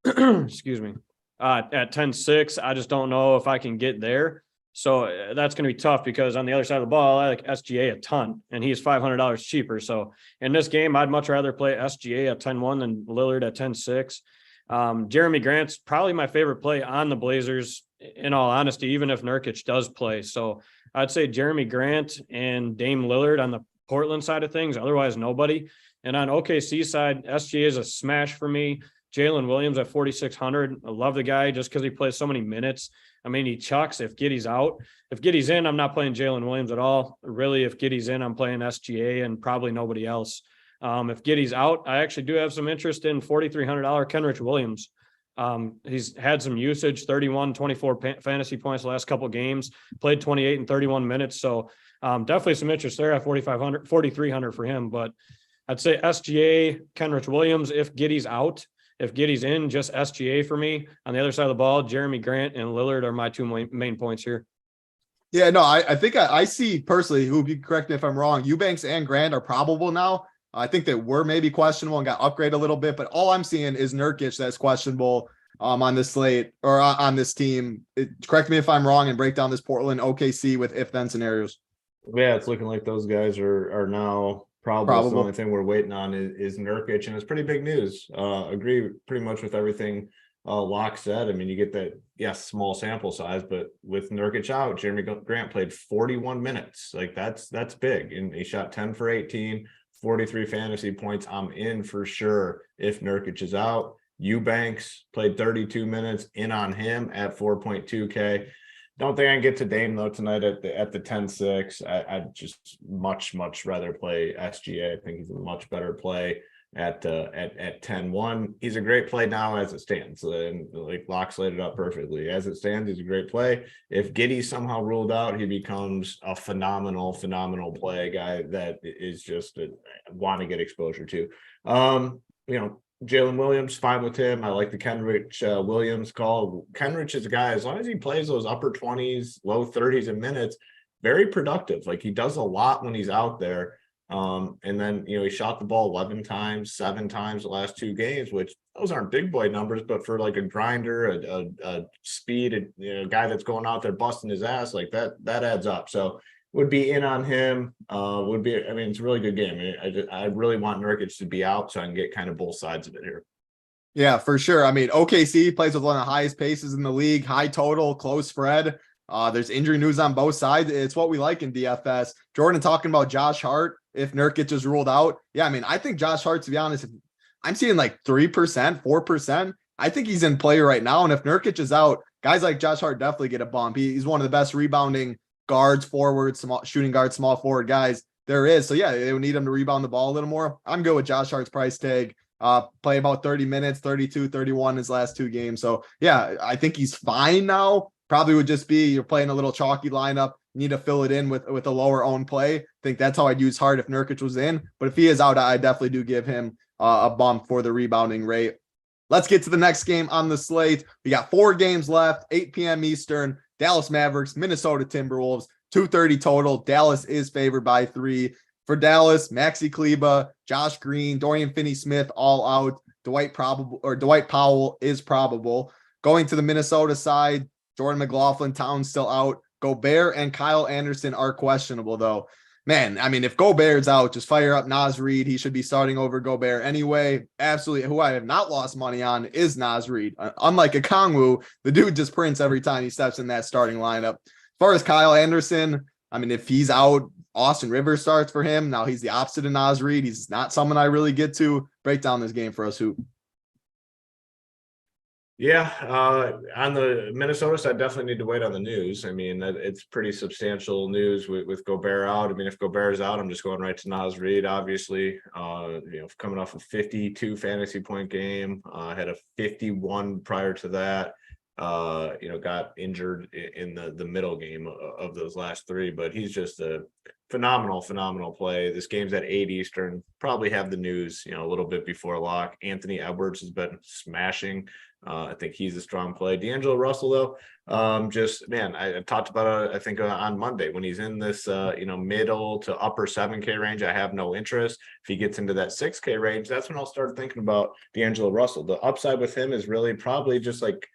Excuse me. At 10-6, I just don't know if I can get there. So that's going to be tough because on the other side of the ball, I like SGA a ton, and he's $500 cheaper. So in this game, I'd much rather play SGA at 10-1 than Lillard at 10-6. Jeremy Grant's probably my favorite play on the Blazers, in all honesty, even if Nurkic does play. So I'd say Jeremy Grant and Dame Lillard on the Portland side of things. Otherwise, nobody. And on OKC side, SGA is a smash for me. Jalen Williams at 4,600. I love the guy just because he plays so many minutes. I mean, he chucks if Giddey's out. If Giddey's in, I'm not playing Jalen Williams at all. Really, if Giddey's in, I'm playing SGA and probably nobody else. If Giddey's out, I actually do have some interest in $4,300 Kenrich Williams. He's had some usage, 24 fantasy points the last couple games, played 28 and 31 minutes. So definitely some interest there at 4,300 for him. But I'd say SGA, Kenrich Williams, if Giddey's out. If Giddey's in, just SGA for me. On the other side of the ball, Jeremy Grant and Lillard are my 2 main points here. Yeah, no, I think I see personally, who, you correct me if I'm wrong, Eubanks and Grant are probable now. I think they were maybe questionable and got upgraded a little bit, but all I'm seeing is Nurkic that's questionable on this slate or on this team. Correct me if I'm wrong and break down this Portland OKC with if-then scenarios. Yeah, it's looking like those guys are now probable. The only thing we're waiting on is Nurkic, and it's pretty big news. Agree pretty much with everything Locke said. I mean, you get that, yes, small sample size, but with Nurkic out, Jeremy Grant played 41 minutes. Like that's big, and he shot 10 for 18. 43 fantasy points. I'm in for sure if Nurkic is out. Eubanks played 32 minutes, in on him at 4.2K. Don't think I can get to Dame though tonight at the 10-6. I'd just much rather play SGA. I think he's a much better play at 10-1. He's a great play now as it stands. And like Locke laid it up perfectly. As it stands, he's a great play. If Giddey somehow ruled out, he becomes a phenomenal play, guy that is just want to get exposure to. Jalen Williams, fine with him. I like the Kenrich Williams call. Kenrich is a guy, as long as he plays those upper 20s, low 30s in minutes, very productive. Like he does a lot when he's out there. And then, he shot the ball 11 times, 7 times the last 2 games, which those aren't big boy numbers, but for like a grinder, a speed, a guy that's going out there busting his ass like that adds up. So would be in on him. It's a really good game. I really want Nurkic to be out so I can get kind of both sides of it here. Yeah, for sure. OKC plays with one of the highest paces in the league, high total, close spread. There's injury news on both sides. It's what we like in DFS. Jordan talking about Josh Hart if Nurkic is ruled out. Yeah, I think Josh Hart, to be honest, I'm seeing like 3%, 4%. I think he's in play right now. And if Nurkic is out, guys like Josh Hart definitely get a bump. He's one of the best rebounding guards, forwards, small shooting guards, small forward guys there is. So yeah, they would need him to rebound the ball a little more. I'm good with Josh Hart's price tag. Play about 30 minutes, 32, 31 his last 2 games. So yeah, I think he's fine now. Probably would just be you're playing a little chalky lineup, need to fill it in with a lower owned play. I think that's how I'd use Hart if Nurkic was in. But if he is out, I definitely do give him a bump for the rebounding rate. Let's get to the next game on the slate. We got 4 games left, 8 p.m. Eastern. Dallas Mavericks, Minnesota Timberwolves, 230 total. Dallas is favored by 3. For Dallas, Maxi Kleber, Josh Green, Dorian Finney-Smith all out. Dwight Powell is probable. Going to the Minnesota side, Jordan McLaughlin, Towns still out. Gobert and Kyle Anderson are questionable, though. Man, if Gobert's out, just fire up Naz Reid. He should be starting over Gobert anyway. Absolutely. Who I have not lost money on is Naz Reid. Unlike Okongwu, the dude just prints every time he steps in that starting lineup. As far as Kyle Anderson, if he's out, Austin Rivers starts for him. Now he's the opposite of Naz Reid. He's not someone I really get to. Break down this game for us, Hoop. Yeah, on the Minnesota side, definitely need to wait on the news. It's pretty substantial news with Gobert out. If Gobert is out, I'm just going right to Naz Reid, obviously. Coming off a 52 fantasy point game, had a 51 prior to that. Got injured in the middle game of those last 3, but he's just a phenomenal play. This game's at 8 Eastern. Probably have the news, a little bit before lock. Anthony Edwards has been smashing. I think he's a strong play. D'Angelo Russell, though, I talked about it, I think on Monday when he's in this, middle to upper 7K range, I have no interest. If he gets into that 6K range, that's when I'll start thinking about D'Angelo Russell. The upside with him is really probably just like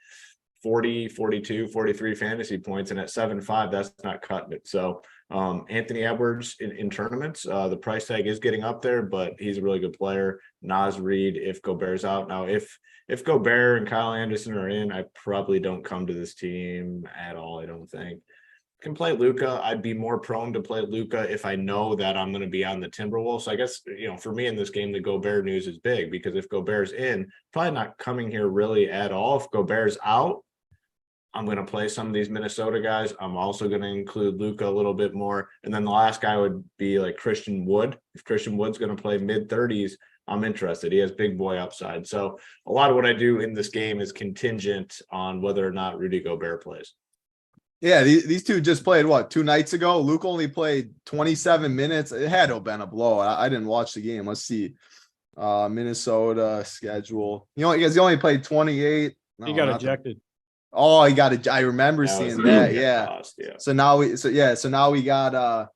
40, 42, 43 fantasy points. And at 7.5, that's not cutting it. So Anthony Edwards in tournaments, the price tag is getting up there, but he's a really good player. Naz Reid, if Gobert's out. Now, if Gobert and Kyle Anderson are in, I probably don't come to this team at all, I don't think. Can play Luka. I'd be more prone to play Luka if I know that I'm going to be on the Timberwolves. So I guess, for me in this game, the Gobert news is big because if Gobert's in, probably not coming here really at all. If Gobert's out, I'm going to play some of these Minnesota guys. I'm also going to include Luka a little bit more. And then the last guy would be like Christian Wood. If Christian Wood's going to play mid-30s, I'm interested. He has big boy upside. So a lot of what I do in this game is contingent on whether or not Rudy Gobert plays. Yeah, these two just played, 2 nights ago? Luke only played 27 minutes. It had to have been a blowout. I didn't watch the game. Let's see. Minnesota schedule. He only played 28. He got ejected. Oh, he got it. I remember seeing that. Yeah. Lost, yeah. So now we got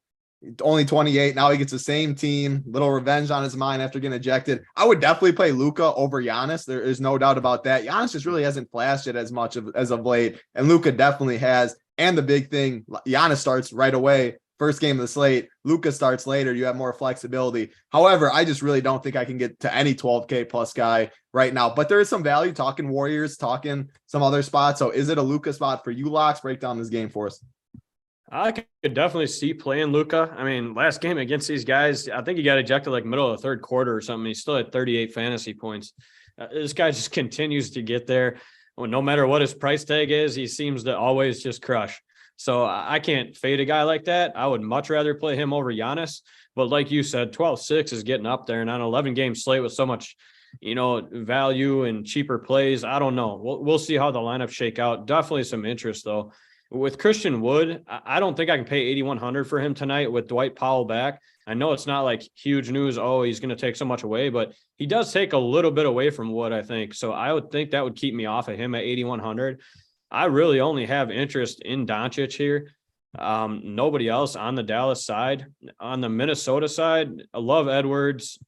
only 28. Now he gets the same team. Little revenge on his mind after getting ejected. I would definitely play Luka over Giannis. There is no doubt about that. Giannis just really hasn't flashed it as much as of late, and Luka definitely has. And the big thing, Giannis starts right away. First game of the slate. Luka starts later. You have more flexibility. However, I just really don't think I can get to any 12K plus guy right now. But there is some value talking Warriors, talking some other spots. So is it a Luka spot for you, Locks? Break down this game for us. I could definitely see playing Luka. Last game against these guys, I think he got ejected like middle of the third quarter or something. He still had 38 fantasy points. This guy just continues to get there. Well, no matter what his price tag is, he seems to always just crush. So I can't fade a guy like that. I would much rather play him over Giannis. But like you said, 12-6 is getting up there. And on an 11-game slate with so much, value and cheaper plays, I don't know. We'll see how the lineups shake out. Definitely some interest, though. With Christian Wood, I don't think I can pay $8,100 for him tonight with Dwight Powell back. I know it's not like huge news. Oh, he's going to take so much away, but he does take a little bit away from Wood, I think. So I would think that would keep me off of him at 8,100. I really only have interest in Doncic here. Nobody else on the Dallas side. On the Minnesota side, I love Edwards.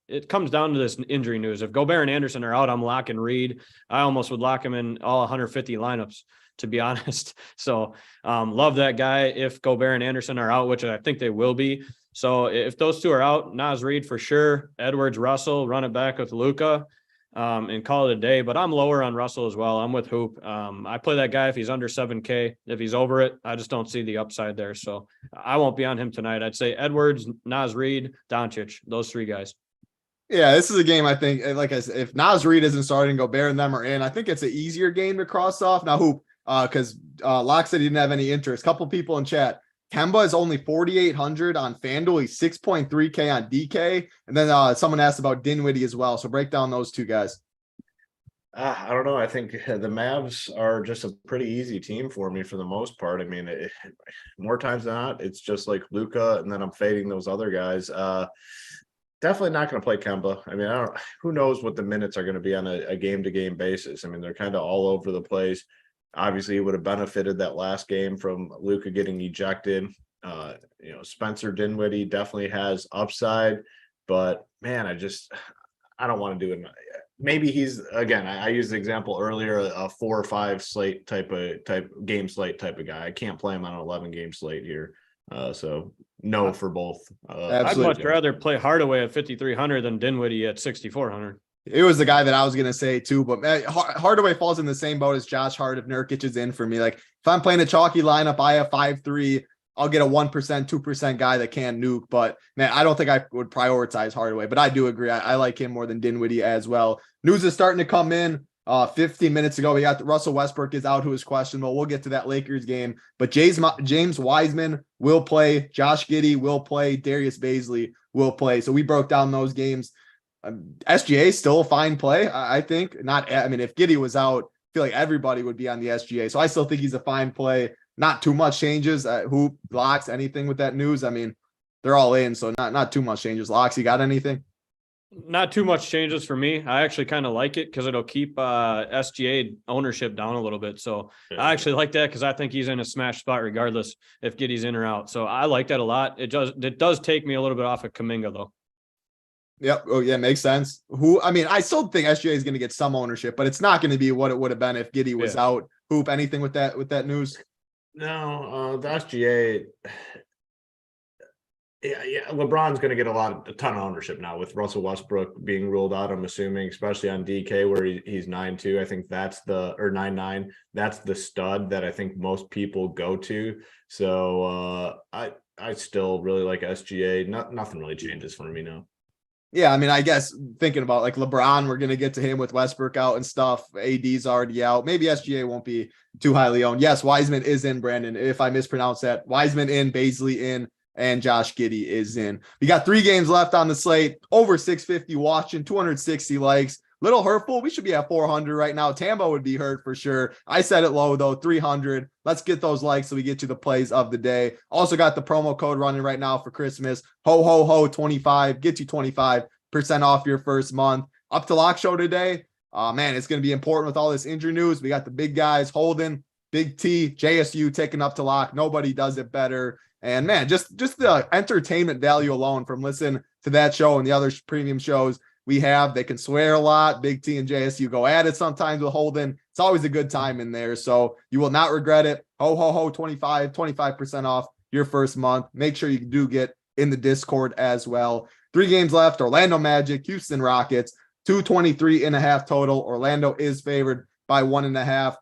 It comes down to this injury news. If Gobert and Anderson are out, I'm locking Reed. I almost would lock him in all 150 lineups, to be honest. So love that guy if Gobert and Anderson are out, which I think they will be. So if those two are out, Naz Reid for sure, Edwards, Russell, run it back with Luka and call it a day. But I'm lower on Russell as well. I'm with Hoop. I play that guy if he's under 7K. If he's over it, I just don't see the upside there. So I won't be on him tonight. I'd say Edwards, Naz Reid, Doncic, those three guys. Yeah, this is a game I think, like I said, if Naz Reid isn't starting, Gobert and them are in, I think it's an easier game to cross off. Now, Hoop, because Locke said he didn't have any interest. Couple people in chat. Kemba is only 4,800 on FanDuel. He's 6.3K on DK. And then someone asked about Dinwiddie as well. So break down those two guys. I don't know. I think the Mavs are just a pretty easy team for me for the most part. I mean, more times than not, it's just like Luka, and then I'm fading those other guys. Definitely not going to play Kemba. I mean, who knows what the minutes are going to be on a game-to-game basis. I mean, they're kind of all over the place. Obviously, he would have benefited that last game from Luka getting ejected. Spencer Dinwiddie definitely has upside, but man, I don't want to do it. Maybe he's, again, I used the example earlier, a 4 or 5 slate type game slate type of guy. I can't play him on an 11 game slate here. So no for both. I'd much rather play Hardaway at 5,300 than Dinwiddie at 6,400. It was the guy that I was going to say too, but man, Hardaway falls in the same boat as Josh Hart if Nurkic is in for me. Like if I'm playing a chalky lineup, I have 5-3, I'll get a 1%, 2% guy that can nuke, but man, I don't think I would prioritize Hardaway, but I do agree. I like him more than Dinwiddie as well. News is starting to come in. 15 minutes ago, we got Russell Westbrook is out, who is questionable. We'll get to that Lakers game, but James Wiseman will play. Josh Giddey will play. Darius Bazley will play. So we broke down those games. SGA still a fine play, I think. If Giddey was out, I feel like everybody would be on the SGA. So I still think he's a fine play. Not too much changes. Who Locks anything with that news? I mean, they're all in, so not too much changes. Locks, you got anything? Not too much changes for me. I actually kind of like it because it'll keep SGA ownership down a little bit. So I actually like that because I think he's in a smash spot regardless if Giddey's in or out. So I like that a lot. It does take me a little bit off of Kuminga though. Yep. Oh yeah, makes sense. I still think SGA is going to get some ownership, but it's not going to be what it would have been if Giddey was out. Hoop, anything with that news? No, the SGA. Yeah, LeBron's going to get a ton of ownership now with Russell Westbrook being ruled out. I'm assuming, especially on DK where he's 9-2. I think that's 9-9. That's the stud that I think most people go to. So I still really like SGA. Nothing really changes for me now. Yeah, I guess thinking about like LeBron, we're going to get to him with Westbrook out and stuff. AD's already out. Maybe SGA won't be too highly owned. Yes, Wiseman is in, Brandon. If I mispronounce that, Wiseman in, Bazley in, and Josh Giddey is in. We got 3 games left on the slate. Over 650 watching, 260 likes. Little hurtful. We should be at 400 right now. Tambo would be hurt for sure. I said it low though, 300. Let's get those likes so we get to the plays of the day. Also got the promo code running right now for Christmas. Ho, ho, ho, 25. Get you 25% off your first month. Up to lock show today. Man, it's going to be important with all this injury news. We got the big guys, Holden, Big T, JSU taking up to lock. Nobody does it better. And man, just the entertainment value alone from listening to that show and the other premium shows we have. They can swear a lot. Big T and JSU go at it sometimes with Holden. It's always a good time in there. So you will not regret it. Ho, ho, ho, 25% off your first month. Make sure you do get in the Discord as well. 3 games left. Orlando Magic, Houston Rockets, 223.5 total. Orlando is favored by 1.5. A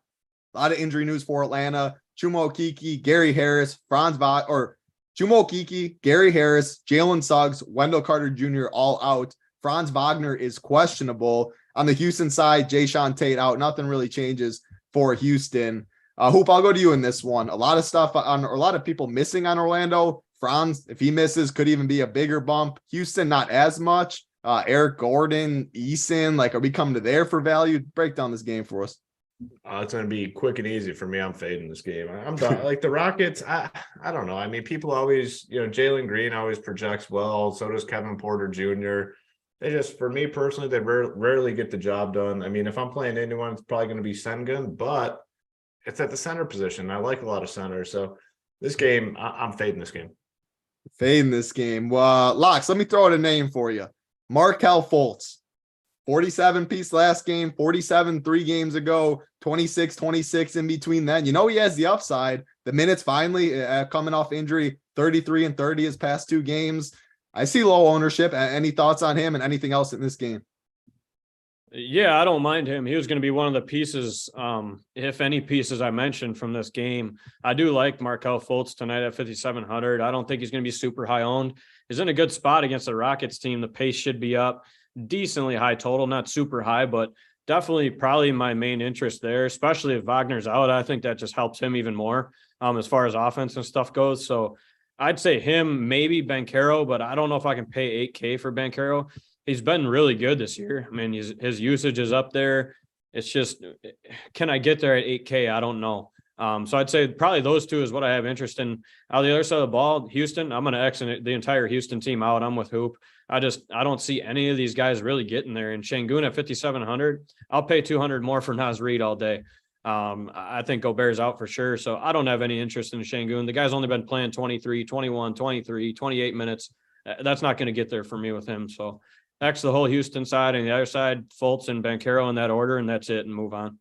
lot of injury news for Atlanta. Chuma Okeke, Gary Harris, Chuma Okeke, Gary Harris, Jalen Suggs, Wendell Carter Jr. all out. Franz Wagner is questionable. On the Houston side, Jayshawn Tate out. Nothing really changes for Houston. Hoop, I'll go to you in this one. A lot of stuff a lot of people missing on Orlando. Franz, if he misses, could even be a bigger bump. Houston, not as much. Eric Gordon, Eason, are we coming to there for value? Break down this game for us. It's going to be quick and easy for me. I'm fading this game. I'm done. Like the Rockets, I don't know. I mean, people always, Jalen Green always projects well. So does Kevin Porter Jr. They just, for me personally, they rarely get the job done. I mean, if I'm playing anyone, it's probably going to be Sengun, but it's at the center position. I like a lot of centers. So this game, I'm fading this game. Fading this game. Locks, let me throw out a name for you. Markelle Fultz. 47 piece last game, 47 3 games ago, 26 in between then. He has the upside. The minutes finally coming off injury, 33 and 30 his past 2 games. I see low ownership. Any thoughts on him and anything else in this game? Yeah, I don't mind him. He was going to be one of the pieces, if any pieces I mentioned from this game. I do like Markelle Fultz tonight at 5,700. I don't think he's going to be super high owned. He's in a good spot against the Rockets team. The pace should be up. Decently high total, not super high, but definitely probably my main interest there, especially if Wagner's out. I think that just helps him even more as far as offense and stuff goes. So I'd say him, maybe Banchero, but I don't know if I can pay $8K for Banchero. He's been really good this year. I mean, his usage is up there. It's just, can I get there at 8K? I don't know. So I'd say probably those two is what I have interest in. On the other side of the ball, Houston, I'm going to exit the entire Houston team out. I'm with Hoop. I don't see any of these guys really getting there. And Şengün at 5,700, I'll pay 200 more for Naz Reid all day. I think Gobert's out for sure. So I don't have any interest in Şengün. The guy's only been playing 23, 21, 23, 28 minutes. That's not going to get there for me with him. So X the whole Houston side, and the other side, Fultz and Banchero in that order, and that's it, and move on.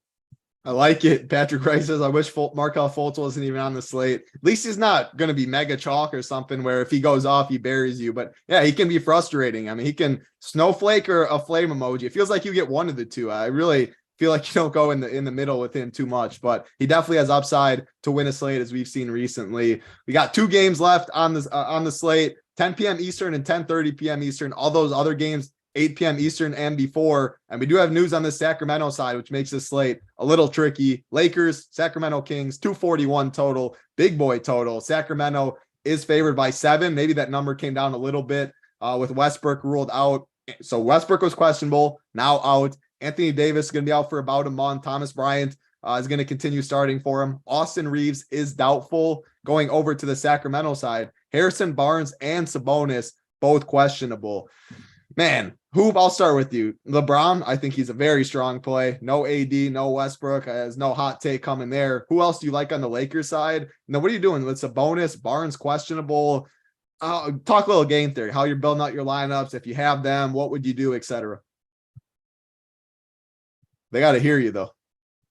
I like it. Patrick Rice says, I wish Markelle Fultz wasn't even on the slate. At least he's not going to be mega chalk or something where if he goes off, he buries you. But yeah, he can be frustrating. I mean, he can snowflake or a flame emoji. It feels like you get one of the two. I really feel like you don't go in the middle with him too much, but he definitely has upside to win a slate as we've seen recently. We got 2 games left on the slate, 10 p.m. Eastern and 10:30 p.m. Eastern. All those other games 8 p.m. Eastern and before. And we do have news on the Sacramento side, which makes this slate a little tricky. Lakers, Sacramento Kings, 241 total, big boy total. Sacramento is favored by 7. Maybe that number came down a little bit with Westbrook ruled out. So Westbrook was questionable, now out. Anthony Davis is going to be out for about a month. Thomas Bryant is going to continue starting for him. Austin Reeves is doubtful. Going over to the Sacramento side, Harrison Barnes and Sabonis, both questionable. Man, Hoop, I'll start with you. LeBron, I think he's a very strong play. No AD, no Westbrook. There's no hot take coming there. Who else do you like on the Lakers side? Now, what are you doing with Sabonis? Barnes questionable. Talk a little game theory, how you're building out your lineups. If you have them, what would you do, etc. They got to hear you, though.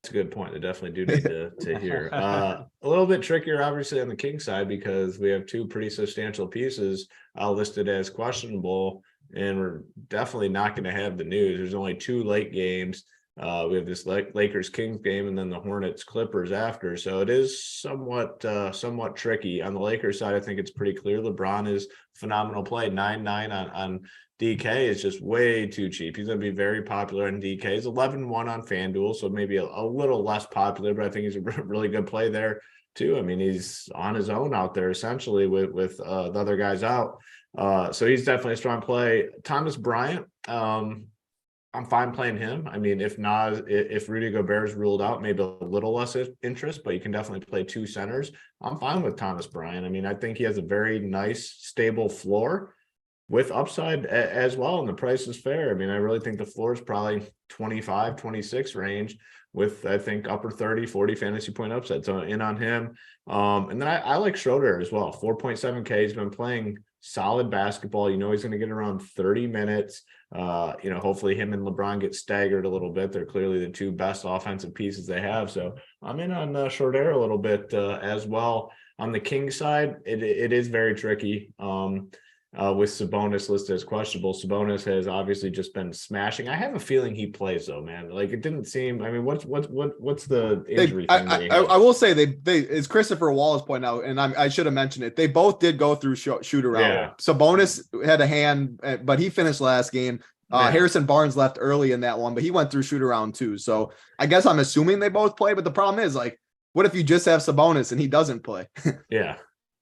That's a good point. They definitely do need to hear. A little bit trickier, obviously, on the King side because we have 2 pretty substantial pieces listed as questionable. And we're definitely not going to have the news. There's only 2 late games. We have this Lakers Kings game and then the Hornets Clippers after. So it is somewhat tricky. On the Lakers side, I think it's pretty clear. LeBron is phenomenal play. 9-9 on DK is just way too cheap. He's going to be very popular in DK. He's 11-1 on FanDuel, so maybe a little less popular, but I think he's a really good play there too. I mean, he's on his own out there essentially with the other guys out. So he's definitely a strong play. Thomas Bryant, I'm fine playing him. I mean, if Rudy Gobert is ruled out, maybe a little less interest, but you can definitely play 2 centers. I'm fine with Thomas Bryant. I mean, I think he has a very nice, stable floor with upside as well, and the price is fair. I mean, I really think the floor is probably 25, 26 range with, I think, upper 30, 40 fantasy point upside. So in on him. And then I like Schroeder as well. 4.7K. He's been playing solid basketball. He's going to get around 30 minutes. Hopefully him and LeBron get staggered a little bit. They're clearly the 2 best offensive pieces they have. So I'm in on Schroeder a little bit as well. On the King side, it is very tricky. With Sabonis listed as questionable. Sabonis has obviously just been smashing. I have a feeling he plays though, man. Like it didn't seem. I mean, what's the injury thing? I will say they as Christopher Wallace pointed out, and I should have mentioned it. They both did go through shoot around. Yeah. Sabonis had a hand, but he finished last game. Harrison Barnes left early in that one, but he went through shoot around too. So I guess I'm assuming they both play. But the problem is, like, what if you just have Sabonis and he doesn't play? Yeah.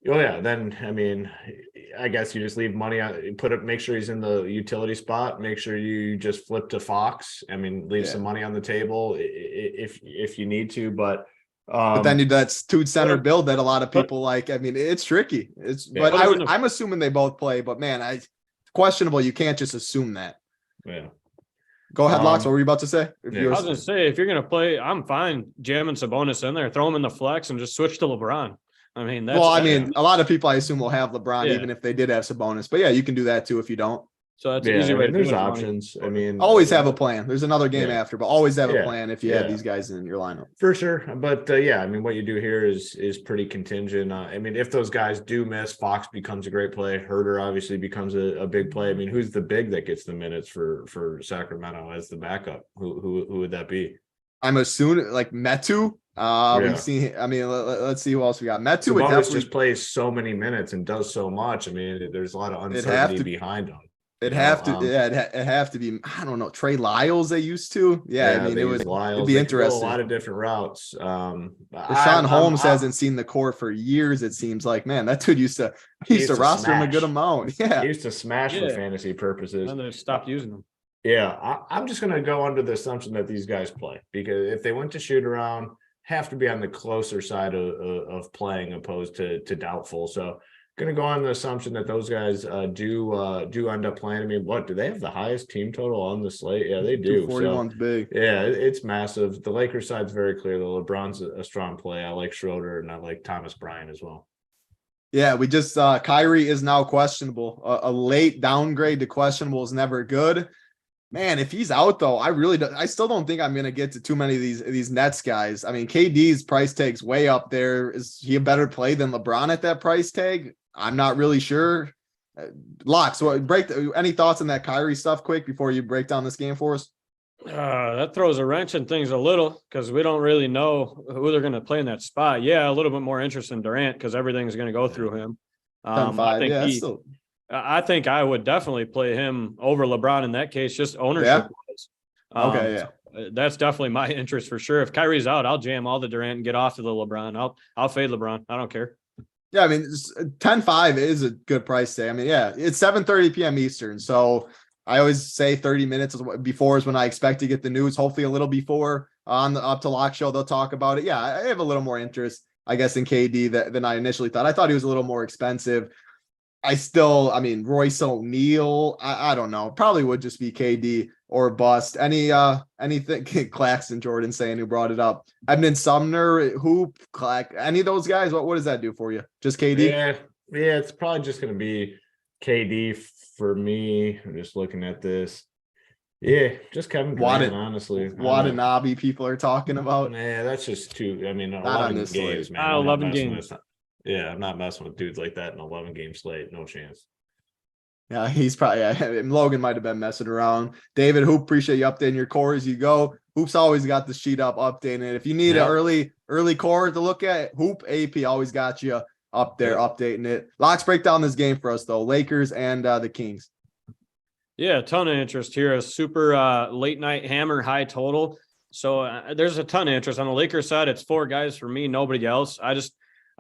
Oh yeah, then I mean, I guess you just leave money on, make sure he's in the utility spot. Make sure you just flip to Fox. I mean, leave some money on the table if you need to, but then that's two center build that a lot of people like. I mean, it's tricky. But I'm assuming they both play. But man, questionable. You can't just assume that. Yeah. Go ahead, Locks. What were you about to say? I was going to say, if you're going to play, I'm fine jamming Sabonis in there, throw him in the flex, and just switch to LeBron. I mean, a lot of people I assume will have LeBron, even if they did have Sabonis. But yeah, you can do that too if you don't. So that's easy way. There's options. I mean, always have a plan. There's another game after, but always have a plan if you have these guys in your lineup. For sure. But I mean, what you do here is pretty contingent. I mean, if those guys do miss, Fox becomes a great play. Herter obviously becomes a big play. I mean, who's the big that gets the minutes for Sacramento as the backup? Who would that be? I'm assuming like Metu. We've seen. I mean, let's see who else we got. Metu would definitely just plays so many minutes and does so much. I mean, there's a lot of uncertainty behind him. It'd have to be, I don't know, Trey Lyles they used to. I mean, it'd be interesting. A lot of different routes. Rashawn Holmes hasn't seen the court for years, it seems like. Man, that dude used to roster him a good amount. Yeah. He used to smash for fantasy purposes. And they stopped using them. Yeah, I'm just going to go under the assumption that these guys play, because if they went to shoot around, have to be on the closer side of playing opposed to doubtful. So going to go on the assumption that those guys do end up playing. I mean, do they have the highest team total on the slate? Yeah, they do. 241's big. Yeah, it's massive. The Lakers side's very clear. The LeBron's a strong play. I like Schroeder and I like Thomas Bryant as well. Yeah, we just Kyrie is now questionable. A late downgrade to questionable is never good. Man, if he's out though, I still don't think I'm gonna get to too many of these Nets guys. I mean, KD's price tag's way up there. Is he a better play than LeBron at that price tag? I'm not really sure. Locks, so any thoughts on that Kyrie stuff quick before you break down this game for us? That throws a wrench in things a little because we don't really know who they're going to play in that spot. Yeah, a little bit more interest in Durant because everything's going to go through him. I think I would definitely play him over LeBron in that case, just ownership. That's definitely my interest for sure. If Kyrie's out, I'll jam all the Durant and get off to the LeBron. I'll fade LeBron. I don't care. Yeah, I mean, 10-5 is a good price tag. I mean, yeah, it's 7:30 p.m. Eastern. So I always say 30 minutes before is when I expect to get the news. Hopefully a little before on the Up to Lock show, they'll talk about it. Yeah, I have a little more interest, I guess, in KD than I initially thought. I thought he was a little more expensive. Royce O'Neal, I don't know. Probably would just be KD or bust. Anything Claxton Jordan saying who brought it up. Edmund Sumner, Hoop, Clack, any of those guys, what does that do for you? Just KD? Yeah, it's probably just gonna be KD for me. I'm just looking at this. Yeah, just Kevin Durant, honestly. Watanabe people are talking about. Yeah, that's just too. I mean, 11 games, man. 11 games. I'm not messing with dudes like that in 11 game slate. No chance. Yeah, he's probably Logan might have been messing around. David Hoop, appreciate you updating your core as you go. Hoop's always got the sheet up, updating it. If you need an early core to look at, Hoop AP always got you up there updating it. Locks, break down this game for us though. Lakers and the Kings. Yeah, a ton of interest here. A super late night hammer high total. So there's a ton of interest on the Lakers side. It's 4 guys for me, nobody else.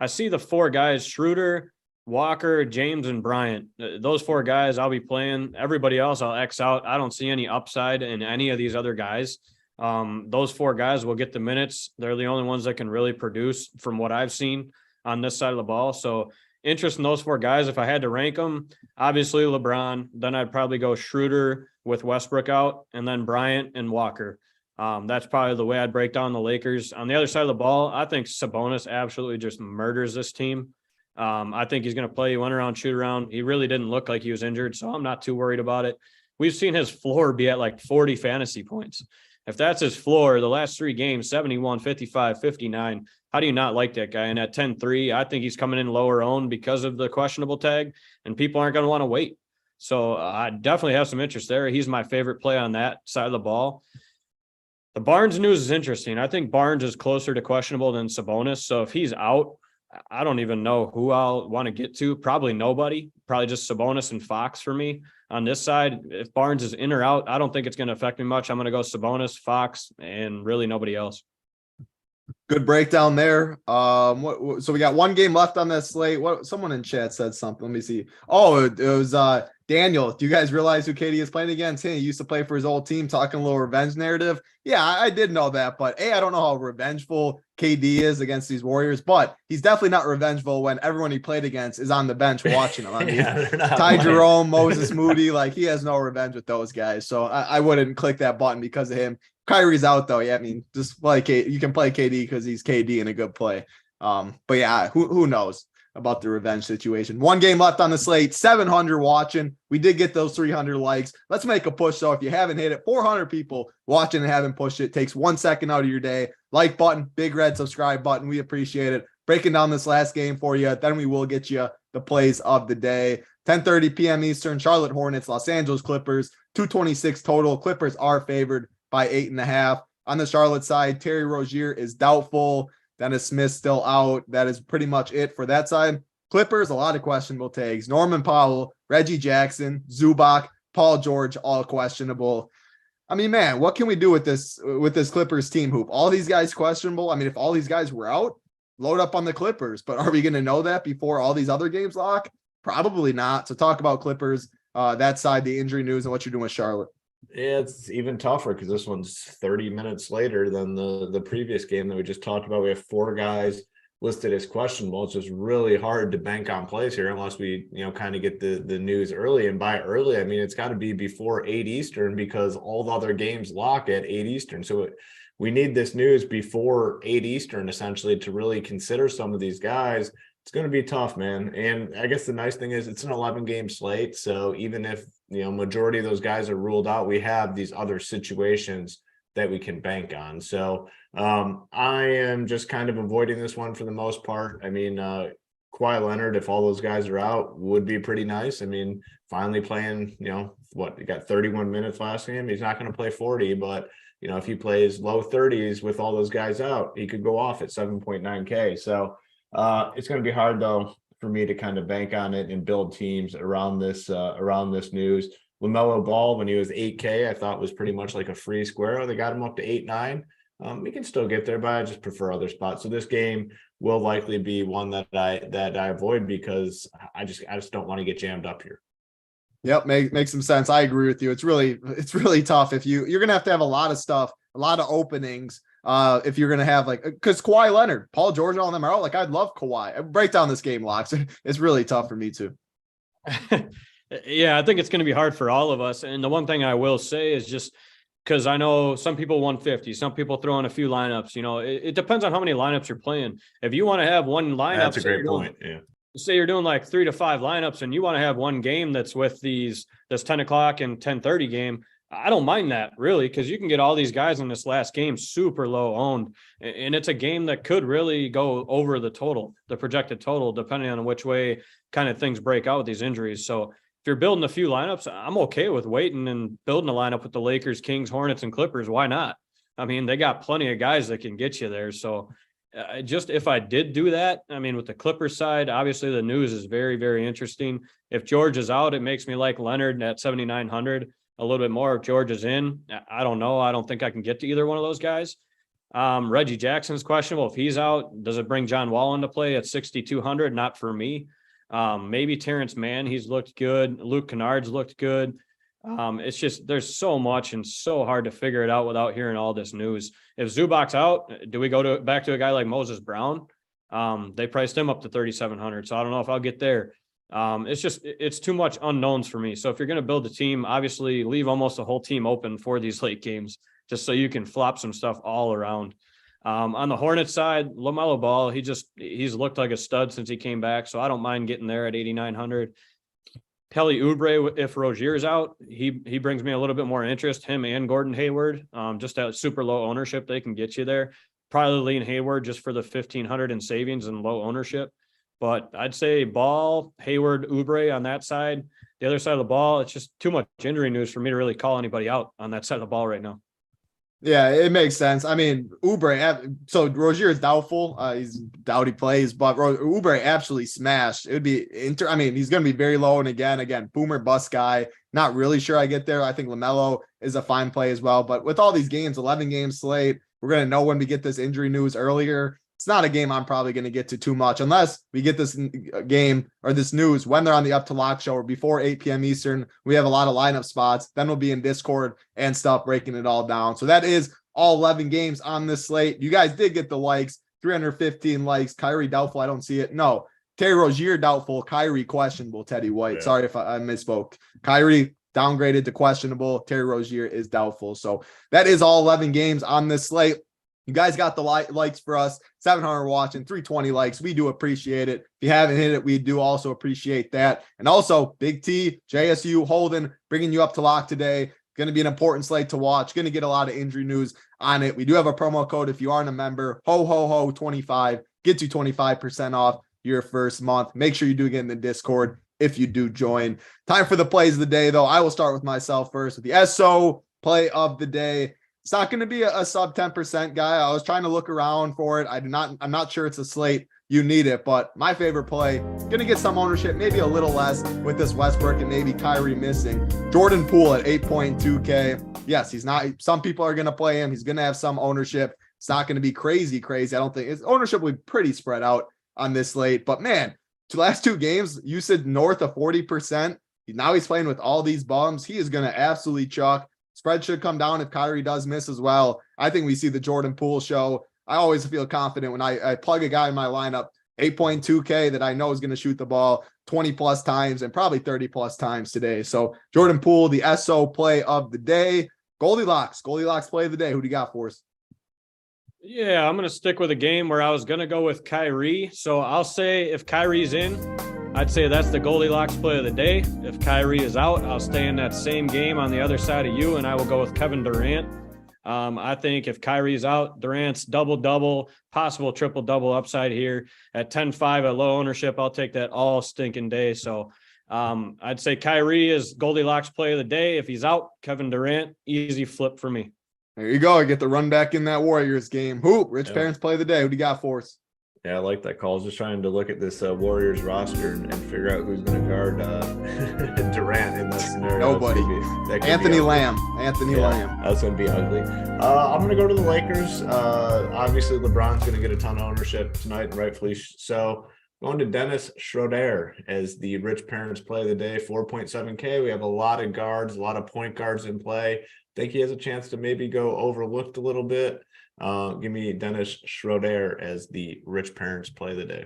I see the 4 guys: Schroeder, Walker, James, and Bryant. Those 4 guys I'll be playing. Everybody else I'll X out. I don't see any upside in any of these other guys. Those 4 guys will get the minutes. They're the only ones that can really produce from what I've seen on this side of the ball. So interest in those 4 guys. If I had to rank them, obviously LeBron, then I'd probably go Schroeder with Westbrook out, and then Bryant and Walker. That's probably the way I'd break down the Lakers. On the other side of the ball, I think Sabonis absolutely just murders this team. I think he's going to play one around, shoot around. He really didn't look like he was injured, so I'm not too worried about it. We've seen his floor be at like 40 fantasy points. If that's his floor, the last 3 games, 71, 55, 59, how do you not like that guy? And at 10-3, I think he's coming in lower owned because of the questionable tag, and people aren't going to want to wait. So I definitely have some interest there. He's my favorite play on that side of the ball. The Barnes news is interesting. I think Barnes is closer to questionable than Sabonis. So if he's out, I don't even know who I'll want to get to. Probably nobody. Probably just Sabonis and Fox for me on this side. If Barnes is in or out, I don't think it's going to affect me much. I'm going to go Sabonis, Fox, and really nobody else. Good breakdown there. So we got one game left on that slate. What someone in chat said something. Let me see. Oh, it was Daniel. Do you guys realize who KD is playing against? He used to play for his old team, talking a little revenge narrative. Yeah, I did know that, but I don't know how revengeful KD is against these Warriors, but he's definitely not revengeful when everyone he played against is on the bench watching him. I mean, Ty Jerome, Moses Moody, like he has no revenge with those guys. So I wouldn't click that button because of him. Kyrie's out though. Yeah, I mean, just like you can play KD because he's KD in a good play. But yeah, who knows about the revenge situation. One game left on the slate, 700 watching. We did get those 300 likes. Let's make a push. So if you haven't hit it, 400 people watching and haven't pushed it. Takes 1 second out of your day. Like button, big red subscribe button. We appreciate it. Breaking down this last game for you. Then we will get you the plays of the day. 10:30 p.m. Eastern, Charlotte Hornets, Los Angeles Clippers, 226 total. Clippers are favored by 8.5. On the Charlotte side, Terry Rozier is doubtful. Dennis Smith still out. That is pretty much it for that side. Clippers, a lot of questionable tags. Norman Powell, Reggie Jackson, Zubac, Paul George, all questionable. I mean, man, what can we do with this Clippers team hoop? All these guys questionable. I mean, if all these guys were out, load up on the Clippers. But are we going to know that before all these other games lock? Probably not. So talk about Clippers, that side, the injury news, and what you're doing with Charlotte. Yeah, it's even tougher because this one's 30 minutes later than the previous game that we just talked about. We have 4 guys listed as questionable. It's just really hard to bank on plays here unless we, kind of get the news early. And by early, I mean, it's got to be before 8 Eastern because all the other games lock at 8 Eastern. So we need this news before 8 Eastern, essentially, to really consider some of these guys. It's going to be tough, man. And I guess the nice thing is it's an 11-game slate. So even if, majority of those guys are ruled out, we have these other situations that we can bank on. So I am just kind of avoiding this one for the most part. I mean, Kawhi Leonard, if all those guys are out, would be pretty nice. I mean, finally playing, he got 31 minutes last game. He's not going to play 40, but, if he plays low 30s with all those guys out, he could go off at 7.9K. So it's going to be hard, though, for me to kind of bank on it and build teams around this news. LaMelo Ball, when he was 8K, I thought was pretty much like a free square. They got him up to 8-9. We can still get there, but I just prefer other spots. So this game will likely be one that I avoid because I just don't want to get jammed up here. Yep, makes some sense. I agree with you. It's really tough if you're gonna have to have a lot of stuff, a lot of openings. If you're going to have because Kawhi Leonard, Paul George, all of them are out. I'd love Kawhi. Break down this game, Locks. It's really tough for me too. Yeah, I think it's going to be hard for all of us. And the one thing I will say is just because I know some people 150, some people throw in a few lineups. It depends on how many lineups you're playing. If you want to have one lineup, that's a great point. Yeah. Say you're doing 3 to 5 lineups and you want to have one game that's with this 10 o'clock and 10:30 game. I don't mind that really, because you can get all these guys in this last game super low owned, and it's a game that could really go over the projected total, depending on which way kind of things break out with these injuries. So if you're building a few lineups, I'm okay with waiting and building a lineup with the Lakers, Kings, Hornets, and Clippers. Why not? I mean, they got plenty of guys that can get you there. So just if I did do that, I mean, with the Clippers side, obviously the news is very, very interesting. If George is out, it makes me like Leonard at 7,900. A little bit more if George is in. I don't know. I don't think I can get to either one of those guys. Reggie Jackson's questionable. If he's out, does it bring John Wall into play at 6,200? Not for me. Maybe Terrence Mann. He's looked good. Luke Kennard's looked good. It's just there's so much and so hard to figure it out without hearing all this news. If Zubac's out, do we go back to a guy like Moses Brown? They priced him up to 3,700. So I don't know if I'll get there. It's too much unknowns for me. So if you're going to build a team, obviously leave almost the whole team open for these late games, just so you can flop some stuff all around. On the Hornets side, LaMelo Ball, he's looked like a stud since he came back. So I don't mind getting there at 8,900. Kelly Oubre, if Rozier's out, he brings me a little bit more interest, him and Gordon Hayward, just at super low ownership, they can get you there. Probably lean Hayward just for the 1,500 in savings and low ownership. But I'd say Ball, Hayward, Oubre on that side. The other side of the ball, it's just too much injury news for me to really call anybody out on that side of the ball right now. Yeah, it makes sense. I mean, Oubre, so Rozier is doubtful. He's doubt he plays, but Oubre absolutely smashed. It would be he's going to be very low. And again, boomer bust guy. Not really sure I get there. I think LaMelo is a fine play as well. But with all these games, 11 game slate, We're going to know when we get this injury news earlier. It's not a game I'm probably going to get to too much unless we get this game or this news when they're on the Up to Lock show or before 8 p.m. Eastern. We have a lot of lineup spots. Then we'll be in Discord and stuff breaking it all down. So that is all 11 games on this slate. You guys did get the likes, 315 likes. Kyrie doubtful. I don't see it. No. Terry Rozier doubtful. Kyrie questionable. Teddy White. Yeah. Sorry if I misspoke. Kyrie downgraded to questionable. Terry Rozier is doubtful. So that is all 11 games on this slate. You guys got the likes for us, 700 watching, 320 likes. We do appreciate it. If you haven't hit it, we do also appreciate that. And also, Big T, JSU, Holden, bringing you up to lock today. Going to be an important slate to watch. Going to get a lot of injury news on it. We do have a promo code if you aren't a member. Ho 25. Get you 25% off your first month. Make sure you do get in the Discord if you do join. Time for the plays of the day, though. I will start with myself first with the SO play of the day. It's not going to be a sub 10% guy. I was trying to look around for it. I'm not sure it's a slate you need it, but my favorite play, going to get some ownership, maybe a little less with this Westbrook and maybe Kyrie missing. Jordan Poole at 8.2K. Yes, he's not, some people are going to play him. He's going to have some ownership. It's not going to be crazy. I don't think his ownership will be pretty spread out on this slate, but man, the last two games, you said north of 40%. Now he's playing with all these bums. He is going to absolutely chuck. Spread should come down if Kyrie does miss as well. I think we see the Jordan Poole show. I always feel confident when I plug a guy in my lineup, 8.2K that I know is going to shoot the ball 20 plus times and probably 30 plus times today. So Jordan Poole, the SO play of the day. Goldilocks play of the day. Who do you got for us? Yeah, I'm going to stick with a game where I was going to go with Kyrie. So I'll say if Kyrie's in, I'd say that's the Goldilocks play of the day. If Kyrie is out, I'll stay in that same game on the other side of you, and I will go with Kevin Durant. I think if Kyrie's out, Durant's double-double, possible triple-double upside here at 10-5 at low ownership. I'll take that all stinking day. So I'd say Kyrie is Goldilocks play of the day. If he's out, Kevin Durant, easy flip for me. There you go. I get the run back in that Warriors game. Rich Parents play of the day. Who do you got for us? Yeah, I like that call. I was just trying to look at this Warriors roster and figure out who's going to guard Durant in that scenario. Nobody. Anthony Lamb. That's going to be ugly. I'm going to go to the Lakers. Obviously, LeBron's going to get a ton of ownership tonight, and rightfully so. Going to Dennis Schroeder as the Rich Parents play of the day, 4.7K. We have a lot of guards, a lot of point guards in play. Think he has a chance to maybe go overlooked a little bit. Give me Dennis Schroeder as the Rich Parents play of the day.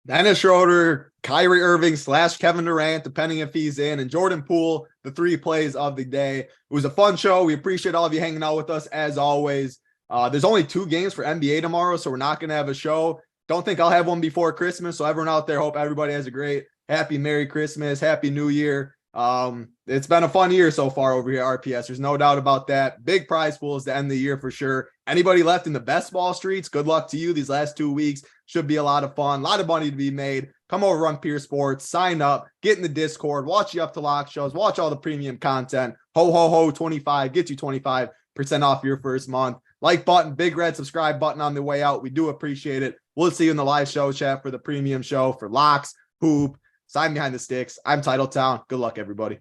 Dennis Schroeder, Kyrie Irving / Kevin Durant, depending if he's in, and Jordan Poole, the three plays of the day. It was a fun show. We appreciate all of you hanging out with us as always. There's only 2 games for NBA tomorrow, so we're not going to have a show. Don't think I'll have one before Christmas. So everyone out there, hope everybody has a great, happy, Merry Christmas, Happy New Year. It's been a fun year so far over here at RPS. There's no doubt about that. Big prize pools to end the year for sure. Anybody left in the best ball streets, good luck to you. These last 2 weeks should be a lot of fun, a lot of money to be made. Come over on Peer Sports, sign up, get in the Discord, watch the Up to Lock shows, watch all the premium content. Ho 25, get you 25% off your first month. Like button, big red subscribe button on the way out. We do appreciate it. We'll see you in the live show chat for the premium show for Locks, Hoop, Sign Behind the Sticks. I'm Titletown. Good luck, everybody.